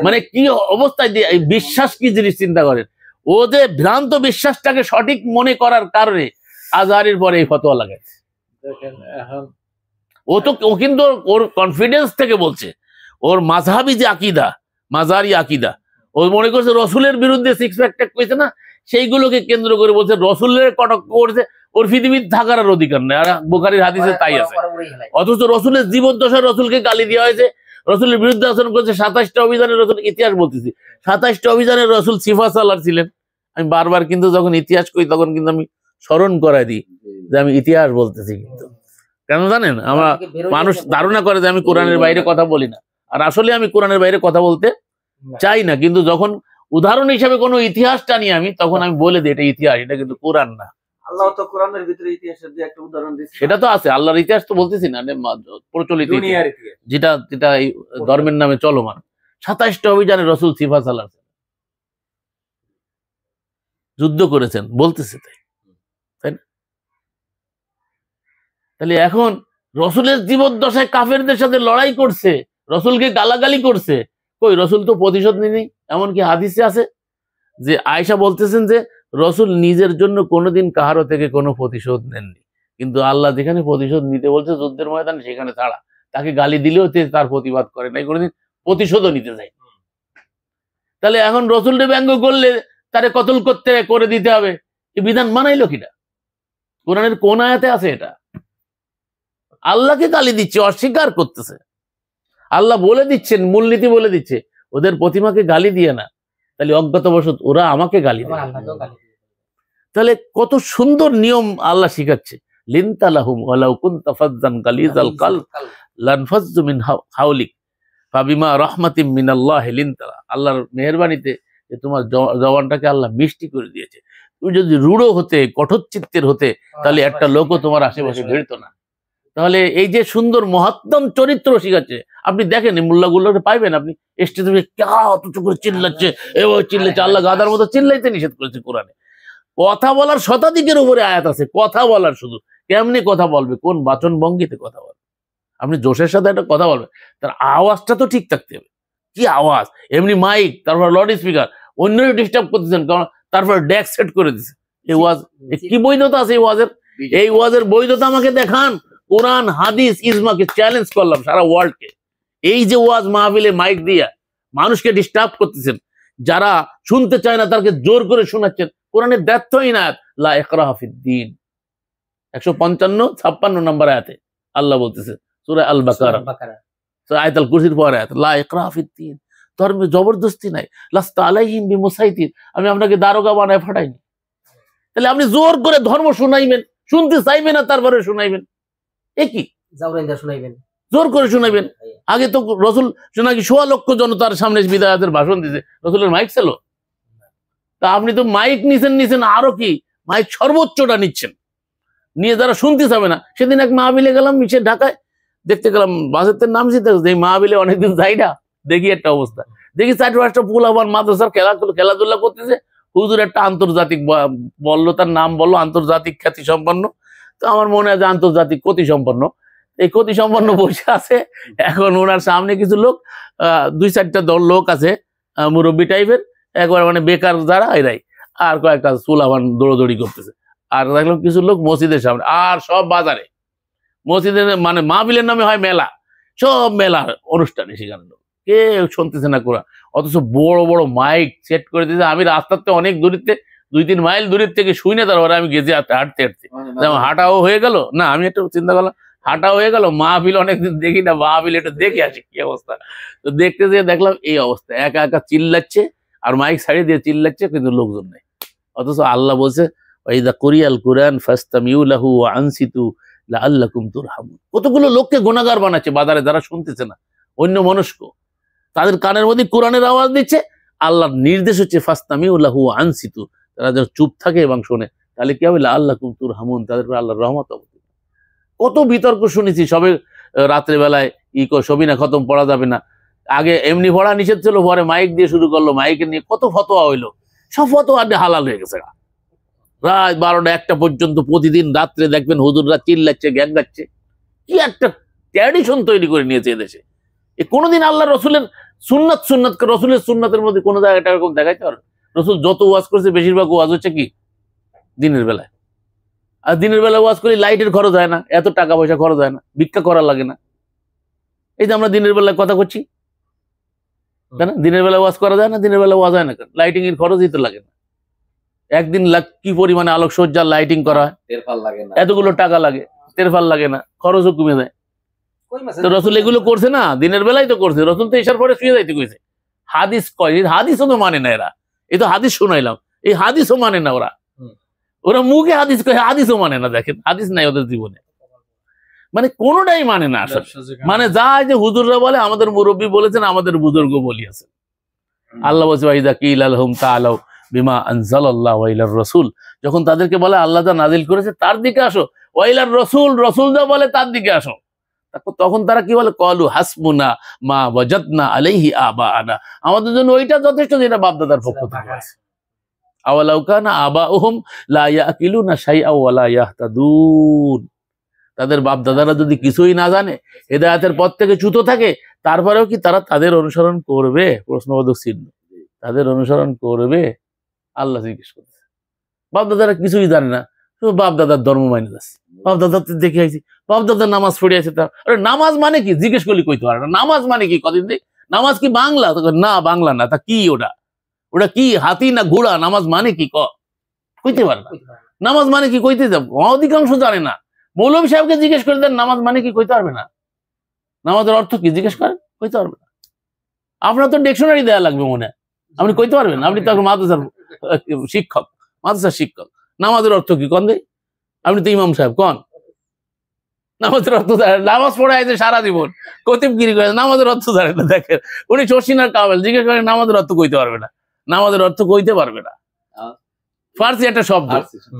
মানে কি অবস্থায় দিয়ে বিশ্বাস কি জিনিস চিন্তা করেন। ও যে ভ্রান্ত বিশ্বাসটাকে সঠিক মনে করার কারণে আজহারের পরে এই ফতোয়া লাগাইছে। ও কিন্তু ওর কনফিডেন্স থেকে বলছে, ওর মাযহাবী যে আকীদা, মাজারি আকীদা, ও মনে করছে রসুলের বিরুদ্ধে 6 প্যাক ট্যাক করেছে না, সেইগুলোকে কেন্দ্র করে বলছে রসুলের কটক করছে, ওর পৃথিবীর থাকার অধিকার নেই। আর বুখারীর হাদিসে তাই আছে। অথচ রসুলের জীবন দশায় রসুলকে গালি দেওয়া হয়েছে, রসুলের বিরুদ্ধে আচরণ করেছে। 27টা অভিযানের রসুল, ইতিহাস বলতেছি, 27টা অভিযানের রসুল সিফা সালার ছিলেন। আমি বারবার কিন্তু যখন ইতিহাস করি তখন কিন্তু আমি স্মরণ করাই দিই যে আমি ইতিহাস বলতেছি। কিন্তু কেন জানেন, আমরা মানুষ ধারণা করে যে আমি কোরআনের বাইরে কথা বলি না, আর আসলে আমি কোরআনের বাইরে কথা বলতে চাই না। কিন্তু যখন উদাহরণ হিসেবে কোনো ইতিহাস টানি আমি, তখন আমি বলে দিই এটা ইতিহাস, এটা কিন্তু কোরআন না। আল্লাহ তো কোরআনের ভিতরে ইতিহাসের যে একটা উদাহরণ দিচ্ছে, সেটা তো আছে, আল্লাহর ইতিহাস তো বলতেছি না, প্রচলিত ইতিহাস, দুনিয়ার ইতিহাস। যেটা যেটা এই ধর্মের নামে চলমান। 27টা অভিযানে রসুল সিফা চালাচ্ছেন, যুদ্ধ করেছেন, বলতেছে তাই, তাই না? তাহলে এখন রসুলের জীবদ্দশায় কাফেরদের সাথে লড়াই করছে, রসুলকে গালাগালি করছে, কই রসুল তো প্রতিশোধ নেয়নি। এমনকি হাদিসে আছে যে আয়েশা বলতেছেন যে রসুল নিজের জন্য কোনোদিন কাহারো থেকে কোনো প্রতিশোধ নেননি, কিন্তু আল্লাহ যেখানে প্রতিশোধ নিতে বলছে যুদ্ধের ময়দানে, সেখানে ছাড়া তাকে গালি দিলেও তার প্রতিবাদ করে নাই, কোনোদিন প্রতিশোধও নিতে যায়। তাহলে এখন রসুলকে ব্যঙ্গ করলে তারে কতল করতে করে দিতে হবে, এই বিধান মানাইলো কিনা? কোরআনের কোন আয়াতে আছে এটা? আল্লাহকে গালি দিচ্ছে, অস্বীকার করতেছে। আল্লাহ বলে দিচ্ছেন, মূলনীতি বলে দিচ্ছে, ওদের প্রতিমাকে গালি দিয়ে না, তাহলে অজ্ঞাতবশত ওরা আমাকে গালি দেয়। তাহলে কত সুন্দর নিয়ম আল্লাহ শিখাচ্ছে। লিনতালাহুম ওয়ালাউ কুনতা ফাজ্জান গালিজাল কলব লানফাজ্জু মিন হাওলিক ফাবিমা রাহমাতিম মিনাল্লাহি লিনতালা। আল্লাহর মেহেরবানিতে যে তোমার জবানটাকে আল্লাহ মিষ্টি করে দিয়েছে। তুমি যদি রূঢ় হতে, কঠোর চিত্তের হতে, তাহলে একটা লোকও তোমার আশেপাশে ভিড়তো না। তাহলে এই যে সুন্দর মহাত্তম চরিত্র শিখাচ্ছে, আপনি দেখেন এই মোল্লাগুলোকে পাইবেন, আপনি স্টেজে অত করে চিল্লাচ্ছে, এভাবে চিল্লাচ্ছে, আল্লাহ গাদার মতো চিল্লাইতে নিষেধ করেছে কোরআনে। কথা বলার শতাধিকের উপরে আয়াত আছে, কথা বলার, শুধু কেমনি কথা বলবে, কোন বাচন ভঙ্গিতে কথা বলবে। আপনি জোশের সাথে একটা কথা বলবেন, তার আওয়াজটা তো ঠিক থাকতে হবে। কি আওয়াজ! এমনি মাইক, তারপর লাউড স্পিকার, অন্যরা ডিস্টার্ব করতেছেন, কারণ তারপর ডেক সেট করে দিচ্ছে। এই ওয়াজ কি বৈধতা আছে? এই ওয়াজের, এই ওয়াজের বৈধতা আমাকে দেখান। কোরআন, হাদিস, ইজমাকে চ্যালেঞ্জ করলাম সারা ওয়ার্ল্ডকে। এই যে ওয়াজ মাহফিলে মাইক দিয়া মানুষকে ডিস্টার্ব করতেছেন, যারা শুনতে চায় না তাকে জোর করে শোনাচ্ছেন। কোরআনের দ্ব্যর্থহীন আয়াত, লা ইকরাহা ফিদ্দীন, 155-56 নম্বর আয়াতে আল্লাহ বলতেছে, সূরা আল বাকারা, সূরা আয়াতুল কুরসির পরে আয়াত, লা ইকরাহা ফিদ্দীন, ধর্মে জবরদস্তি নাই, লাস্তা আলাইহিম বিমুসাইতির, আমি আপনাকে দারোগা বানায় ফাটাইনি। তাহলে আপনি জোর করে ধর্ম শুনাইবেন, শুনতে চাইবেন না, তারপরে শুনাইবেন, এ কি? শুনাইবেন, জোর করে শুনাইবেন। আগে তো রসুল নাকি 1.25 লক্ষ জনতার সামনে বিদায়াতের ভাষণ দিতে, রসুলের মাইক ছিল? তা আপনি তো মাইক নিছেন আরো কি, মাইক সর্বোচ্চটা নিচ্ছেন, নিয়ে যারা শুনতে চাবে না। সেদিন এক মাহবিলে গেলাম, মিশে ঢাকায়, দেখতে গেলাম বাসের নাম জিতে, এই মাহবিলে অনেকদিন যাই না, দেখি একটা অবস্থা, দেখি 4-5টা পোলাপান মাদ্রাসার খেলাধুলা করতেছে। হুজুর একটা আন্তর্জাতিক বললো, তার নাম বললো, আন্তর্জাতিক খ্যাতি সম্পন্ন। তো আমার মনে হয় যে আন্তর্জাতিক ক্ষতি সম্পন্ন, এই ক্ষতি সম্পন্ন বসে আছে। এখন ওনার সামনে কিছু লোক, 2-4টা দল লোক আছে, মুরব্বী টাইপের, একবার মানে বেকার যারা, এরাই, আর কয়েকটা সুলাভান দৌড়দৌড়ি করতেছে। আর দেখলাম কিছু লোক মসজিদের সামনে, আর সব বাজারে, মসজিদের মানে মাহফিলের নামে হয় মেলা, সব মেলার অনুষ্ঠানে সেখানে লোক, কেউ শুনতেছে না কোরআন, অথচ বড় বড় মাইক সেট করে দিয়েছে। আমি রাস্তাতে অনেক দূরিতে, 2-3 মাইল দূরের থেকে শুই না, তারপরে আমি গেছি হাঁটতে যেমন হাঁটাও হয়ে গেল না, আমি একটু চিন্তা করলাম হাঁটা হয়ে গেল, মাহফিল অনেকদিন দেখি না, মাহফিল একটু দেখে আসি কি অবস্থা। তো দেখতে যেয়ে দেখলাম এই অবস্থা, একা একা চিল্লাচ্ছে, আর মাইক ছাড়িয়ে দিয়ে চিল্লাচ্ছে, কিন্তু লোকজন নেই। অথচ আল্লাহ বলছে, ওয়াইদা কুরিয়াল কুরআন ফাসতামিউ লাহু ওয়া আনসিতু লাআল্লাকুম তুরহামুন। কতগুলো লোককে গুনাহগার বানাচ্ছে বাজারে, যারা শুনতেছে না, অন্য মনস্ক, তাদের কানের মধ্যে কোরআনের আওয়াজ দিচ্ছে। আল্লাহর নির্দেশ হচ্ছে ফাসতামিউ লাহু ওয়া আনসিতু, তারা যেন চুপ থাকে এবং শোনে, তাহলে কি হবে? লাআল্লাকুম তুরহামুন, তাদের উপর আল্লাহর রহমত হবে। কত বিতর্ক শুনেছি, সবে রাত্রে বেলায় সবিনা খতম পড়া যাবে না, আগে এমনি পড়া নিষেধ ছিল, পরে মাইক দিয়ে শুরু করলো, মাইকে নিয়ে কত ফতোয়া হইলো, সব ফতোয়া হালাল হয়ে গেছে। রাত 12টা-1টা পর্যন্ত প্রতিদিন রাত্রে দেখবেন হুজুররা চিল্লাচ্ছে, গ্যাং গাচ্ছে। কি একটা ট্র্যাডিশন তৈরি করে নিয়েছে এদেশে। কোনোদিন আল্লাহ রসুলের সুন্নাত রসুলের সুন্নাতের মধ্যে কোনো জায়গাটা এরকম দেখাইতে পারে? রসুল যত ওয়াজ করছে, বেশিরভাগ ওয়াজ হচ্ছে কি দিনের বেলায়। আর দিনের বেলা ওয়াজ করি, লাইটের খরচ হয় না, এত টাকা পয়সা খরচ হয় না, ভিক্ষা করা লাগে না। এই যে আমরা দিনের বেলায় কথা করছি, তাই না? দিনের বেলা ওয়াজ করা যায় না, দিনের বেলা ওয়াজ হয় না, লাইটিং এর খরচই তো লাগে না। একদিন কি পরিমাণে আলোকসজ্জার লাইটিং করা হয়, এতগুলো টাকা লাগে, তেরফাল লাগে না, খরচও কমে যায়। তো রসুল এগুলো করছে না, দিনের বেলায় তো করছে। রসুল তো এসার পরে শুয়ে যাইতে কইছে। হাদিস কয়, হাদিসও তো মানে না এরা, এই তো হাদিস শুনাইলাম, এই হাদিসও মানে না ওরা, ওরা মুখে হাদিস কয়, হাদিসও মানে না। দেখেন, হাদিস নাই ওদের জীবনে, মানে কোনোটাই মানে না আসলে। মানে যা যে হুজুররা বলে, আমাদের মুরব্বী বলেছেন, আমাদের বুজুর্গ বলিয়াছেন, আল্লাহ বলছে ওয়াইদা কিলা লাহুম তাআলাউ বিমা আনজালাল্লাহু ওয়া ইলার রাসূল, যখন তাদেরকে বলে আল্লাহ যা নাজিল করেছে তার দিকে আসো, ওয়া ইলার রাসূল, রাসূল যা বলে তার দিকে আসো, তখন তারা কি বলে কলু হাসবুনা মা ওয়াজাদনা আলাইহি আবাআনা, আমাদের জন্য ওইটা যথেষ্ট যেটা বাপ দাদার পক্ষ থেকে আছে। আওয়ালাউ কানা আবাউহুম লা ইয়াকিলুনা শাইআ ওয়া লা ইয়াহতাদুন, তাদের বাপ দাদারা যদি কিছুই না জানে, হেদায়েতের পথ থেকে চ্যুত থাকে, তারপরেও কি তারা তাদের অনুসরণ করবে? প্রশ্নবোধক চিহ্ন। তাদের অনুসরণ করবে? আল্লাহ জিজ্ঞেস করছে। বাপ দাদারা কিছুই জানে না, শুধু বাপ দাদার ধর্ম মাইনে যাচ্ছে। বাপ দাদার দেখে আইছি, বাপ দাদার নামাজ পড়ে আছে, তা আরে নামাজ মানে কি জিজ্ঞেস করলে কইতে পারে না। নামাজ মানে কি কদিন দিক, নামাজ কি বাংলা? না বাংলা না, তা কি ওটা? ওটা কি হাতি না ঘোড়া? নামাজ মানে কি কইতে পারে না। নামাজ মানে কি কইতে যাব, অধিকাংশ জানে না। মৌলভী সাহেবকে জিজ্ঞেস করে দেন নামাজ মানে কি, কইতে পারবে না। নামাজের অর্থ কি জিজ্ঞেস করেন, কইতে পারবে না। আপনার তো ডিকশনারি দেওয়া লাগবে মনে, আপনি কইতে পারবেন? আপনি তো মাদ্রাসার শিক্ষক, মাদ্রাসার শিক্ষক, নামাজের অর্থ কি কন দেই? আপনি তো ইমাম সাহেব, কন নামাজের অর্থ জানেন? নামাজ পড়ে আছে সারা জীবন, কতিবগিরি করে, নামাজের অর্থ জানেন না। দেখেন উনি শশিনার কামেল, জিজ্ঞেস করেন নামাজের অর্থ কইতে পারবে না, নামাজের অর্থ কইতে পারবে না। ফার্সি একটা শব্দ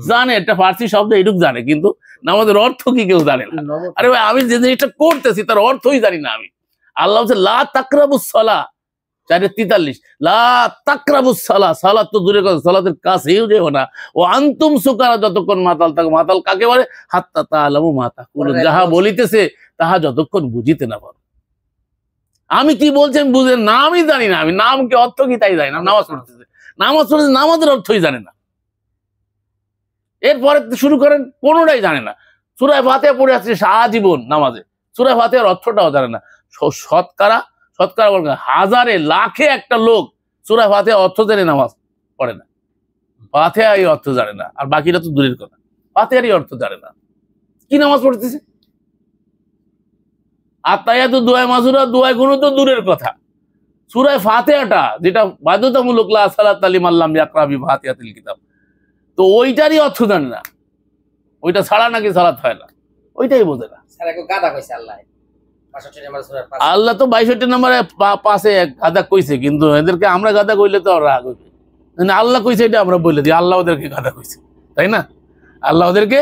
জানে, একটা ফার্সি শব্দ এটুক জানে, কিন্তু নামাজের অর্থ কি কেউ জানে না। আরে ভাই, আমি যে জিনিসটা করতেছি তার অর্থই জানি না আমি। আল্লাহ হচ্ছে লা তাকরাবুস সালাহ 4:43, লা তাকরাবুস সালাহ, সালাত তো দূরে কথা, সালাতের কাছেও যেও না। ও আনতুম সুকারা, যতক্ষণ মাতাল থাকে। মাতাল কাকে বলে? হাত্তা তাআলামু মা তাকুলুন, যাহা বলিতেছে তাহা যতক্ষণ বুঝিতে না পারো। আমি কি বলছেন বুঝেন না, আমি জানি না, আমি নাম কি অর্থ কি তাই জানি না। নামাজ পড়তেছে, নামাজের অর্থই জানে না। এরপরে শুরু করেন, কোনোটাই জানে না। সূরা ফাতিহা পড়ে আসছে সারাজীবন নামাজে, সূরা ফাতিহার অর্থটাও জানে না। শতকরা বলবেন হাজারে লাখে একটা লোক সূরা ফাতিহা অর্থ জেনে নামাজ পড়ে না, ফাতিহা এই অর্থ জানে না। আর বাকিরা তো দূরের কথা, ফাতিহারই অর্থ জানে না। কি নামাজ পড়তেছে? আত্তাহিয়াতু, দুআয়ে মাসুরা, দুআয়ে কুনুত তো দূরের কথা। সূরা ফাতিহাটা যেটা বাধ্যতামূলক, লা সালাতা লিমান লাম ইয়াকরা বিফাতিহাতিল কিতাব, তো ওইটারই অর্থ জানে না। ওইটা ছাড়া নাকি সালাত হয় না, ওইটাই বোঝে না। আল্লাহ তো 62 নম্বরে পাশে গাদা কইছে, কিন্তু এদেরকে আমরা গাদা কইলে তো রাগ হইবে। আল্লাহ কইছে এটা আমরা বলে দিই, আল্লাহ ওদেরকে গাদা কইছে, তাই না? আল্লাহ ওদেরকে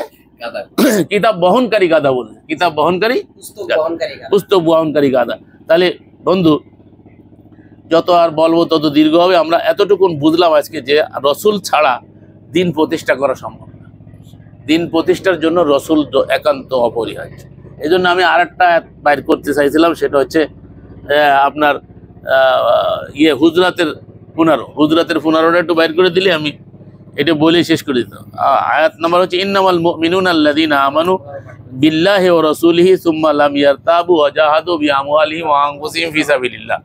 কিতাব বহনকারী গাদা বলছে, কিতাব বহনকারী, পুস্তক বহনকারী গাদা। তাহলে বন্ধু, যত আর বলবো তত দীর্ঘ হবে। আমরা এতটুকুন বুঝলাম আজকে যে রসুল ছাড়া দিন প্রতিষ্ঠা করা সম্ভব না। দিন প্রতিষ্ঠার জন্য রসুল একান্ত অপরিহার্য। এই জন্য আমি আরেকটা বাইর করতে চাইছিলাম, সেটা হচ্ছে আপনার হুজরাতের 15 একটু বাইর করে দিলে আমি এটা বলেই শেষ করে দিতাম। আয়াত নাম্বার হচ্ছে ইন্নামাল মুমিনুনা আল্লাযীনা আমানু বিল্লাহি ওয়া রাসূলিহি সুম্মা লাম ইয়ারতাবু ওয়া জাহাদু বিআমওয়ালিহিম ওয়া আনফুসিহিম ফি সাবিলিল্লাহ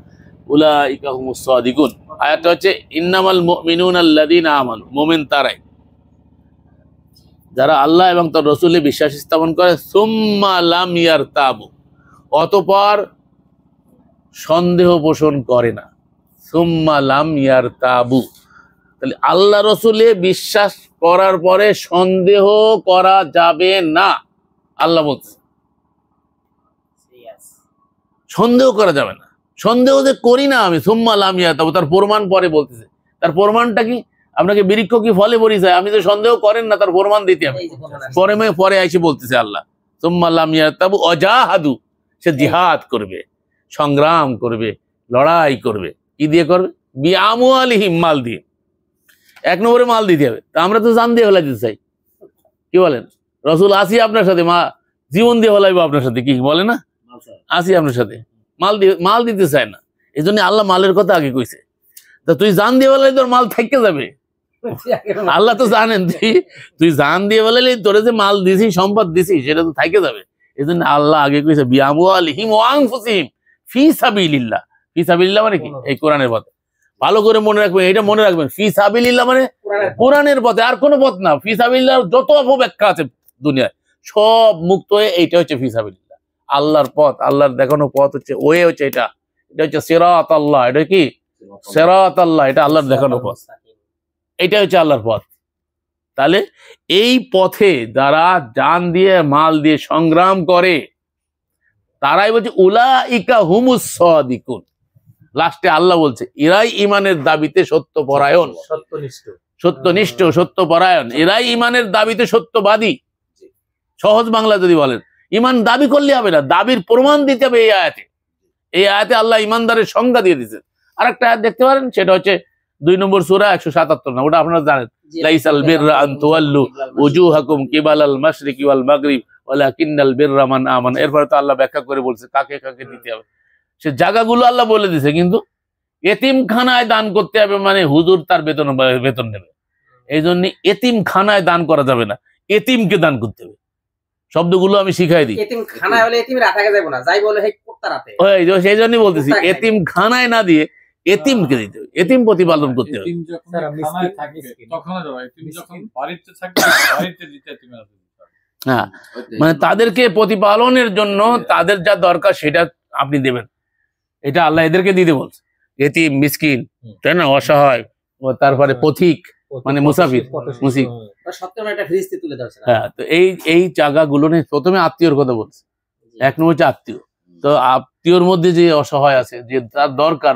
উলাইকা হুমুস সাদিকুন। আয়াতটা হচ্ছে ইন্নামাল মুমিনুনা আল্লাযীনা আমানু, মুমিন তারাই যারা আল্লাহ এবং তার রাসূলে বিশ্বাস স্থাপন করে, সুম্মা লাম ইয়ারতাবু, অতঃপর সন্দেহ পোষণ করে না। সুম্মা লাম ইয়ারতাবু, তাহলে আল্লাহ রসুলে বিশ্বাস করার পরে সন্দেহ করা যাবে না। আল্লাহ বলছে সন্দেহ করা যাবে না। সন্দেহ যে করি না আমি, সুম্মা লাম ইয়ারতাবু, তার প্রমাণ পরে বলতেছে। তার প্রমাণটা কি? আপনাকে বৃক্ষ কি ফলে পরিচয়, আমি তো সন্দেহ করেন না, তার প্রমাণ দিতে হবে। পরে এসে বলতেছে আল্লাহ সুম্মা লাম ইয়ারতাবু ওয়াজাহাদু, সে জিহাদ করবে, সংগ্রাম করবে, লড়াই করবে। কি দিয়ে করবে? বিআমওয়ালিহিম, মাল দিয়ে। 1 নম্বরে মাল দিতে হবে। তা আমরা তো জান দিয়ে হলাই দিতে চাই, কি বলেন? রসুল আসি আপনার সাথে, মা জীবন দিয়ে হলাইবো আপনার সাথে, কি বলে না? আসি আপনার সাথে, মাল দিতে চায় না। এই জন্য আল্লাহ মালের কথা আগে কইছে। তা তুই জান দিয়ে বলাই তোর মাল থেকে যাবে। আল্লাহ তো জানেন তুই জান দিয়ে বলাইলে তোরে যে মাল দিছি, সম্পদ দিছি, সেটা তো থেকে যাবে। এই জন্য আল্লাহ আগে কইছে বিআমওয়ালিহিম ওয়া আনফুসিহিম ফি সাবিলিল্লাহ। ফি সাবিলিল্লাহ মানে কি? এই কোরআনের পথে। ভালো করে মনে রাখবেন, এটা মনে রাখবেন, ফি সাবিলিল্লাহ মানে কোরআনের পথে, আর কোনো পথ না। ফি সাবিলিল্লাহ যত অপব্যাখ্যা আছে দুনিয়ায় সব মুক্ত হয়ে এইটা হচ্ছে ফি সাবিলিল্লাহ, আল্লাহর পথ। আল্লাহর দেখানো পথ হচ্ছে, ওয়ে হচ্ছে এটা হচ্ছে সিরাত আল্লাহ। এটা কি? সিরাত আল্লাহ, এটা আল্লাহর দেখানো পথ, এটা হচ্ছে আল্লাহর পথ। তাহলে এই পথে যারা জান দিয়ে মাল দিয়ে সংগ্রাম করে, তারাই বলছে উলাইকা হুমুস সাদিকুন, লাস্টে আল্লাহ বলছে এরাই ইমানের দাবিতে সত্যপরায়ণ, সত্যনিষ্ঠ। সত্যনিষ্ঠ, সত্যপরায়ণ, এরাই ইমানের দাবিতে সত্যবাদী। সহজ বাংলা যদি বলেন, ইমান দাবি করলে হবে না, দাবির প্রমাণ দিতে হবে। এই আয়াতে, এই আয়াতে আল্লাহ ইমানদারের সংজ্ঞা দিয়ে দিয়েছে। আর একটা আয়াত দেখতে পারেন, সেটা হচ্ছে 2 নম্বর সূরা 177 না, ওটা আপনারা জানেন, লাইসাল বিররা আন তুওয়াল্লু উজুহাকুম কিবালাল মাশরিকি ওয়াল মাগরিব ওয়ালাকিন্নাল বিররা মান আমানা। এরপরে তো আল্লাহ ব্যাখ্যা করে বলছে কাকে কাকে দিতে হবে, সে জায়গাগুলো আল্লাহ বলে দিয়েছে। কিন্তু এতিমখানায় দান করতে হবে মানে হুজুর তার বেতন নেবে, এই জন্য এতিমখানায় দান করা যাবে না, এতিমকে দান করতে হবে। শব্দগুলো আমি শিখাই দিই। এতিমখানায় হলে এতিম রাখাকে যাবো না, যাই বলে হে কুত্তা রাতে। সেই জন্যই বলতেছি, এতিমখানায় না দিয়ে এতিমকে দিতে হবে, এতিম প্রতিপালন করতে হবে। এতিম যখন খানায় থাকবে তখন দেওয়া, এতিম যখন বাড়িতে থাকবে বাড়িতে দিতে এতিমের হাতে দিতে হবে। হ্যাঁ, মানে তাদেরকে প্রতিপালনের জন্য তাদের যা দরকার সেটা আপনি দেবেন, এটা আল্লাহ এদেরকে দিতে বলছে। এতিম, মিসকিন, তাই না, অসহায়, ও তারপরে পথিক মানে মুসাফির, মুসিক। সত্যি একটা ফিরিস্তি তুলে ধরছে। হ্যাঁ, তো এই জায়গাগুলো নিয়ে প্রথমে আত্মীয়র কথা বলছে। 1 নম্বর হচ্ছে আত্মীয়। তো আত্মীয়র মধ্যে যে অসহায় আছে, যে তার দরকার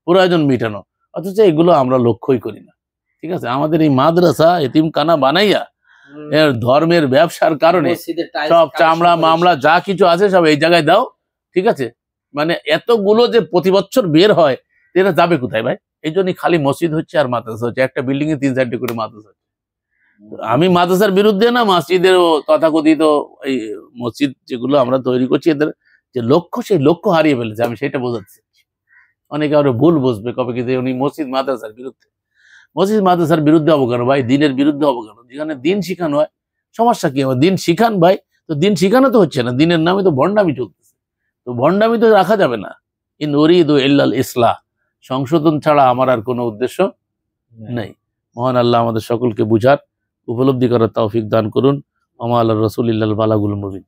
প্রয়োজন মিটানো, অথচ এগুলো আমরা লক্ষ্যই করি না। ঠিক আছে, আমাদের এই মাদ্রাসা এতিমখানা বানাইয়া এর ধর্মের ব্যবসার কারণে সব চামড়া মামলা যা কিছু আছে সব এই জায়গায় দাও। ঠিক আছে, মানে এতগুলো যে প্রতি বছর বের হয়, এটা যাবে কোথায় ভাই? এই জন্যই খালি মসজিদ হচ্ছে আর মাদ্রাসা হচ্ছে, একটা বিল্ডিং এ 3-4টি করে মাদ্রাসা হচ্ছে। আমি মাদ্রাসার বিরুদ্ধে না, মসজিদের তথাকথিত এই মসজিদ যেগুলো আমরা তৈরি করছি, এদের যে লক্ষ্য, সেই লক্ষ্য হারিয়ে ফেলেছে, আমি সেটা বোঝাচ্ছি। অনেকে আরো ভুল বুঝবে, কবে কি উনি মসজিদ মাদ্রাসার বিরুদ্ধে। মসজিদ মাদ্রাসার বিরুদ্ধে হবো কেন ভাই? দিনের বিরুদ্ধে হবো কেন? যেখানে দিন শিখানো হয়, সমস্যা কি হবে? দিন শিখান ভাই। তো দিন শিখানো তো হচ্ছে না, দিনের নামে তো ভণ্ডামি চলতেছে। তো ভণ্ডামি তো রাখা যাবে না। ইন উরিদু ইল্লাল ইসলাহ, সংশোধন ছাড়া আমার আর কোনো উদ্দেশ্য নেই। মহান আল্লাহ আমাদের সকলকে বুঝার, উপলব্ধি করার তৌফিক দান করুন। ওয়া মা আলা রাসূলিল্লাহিল বালাগুল মুবিন।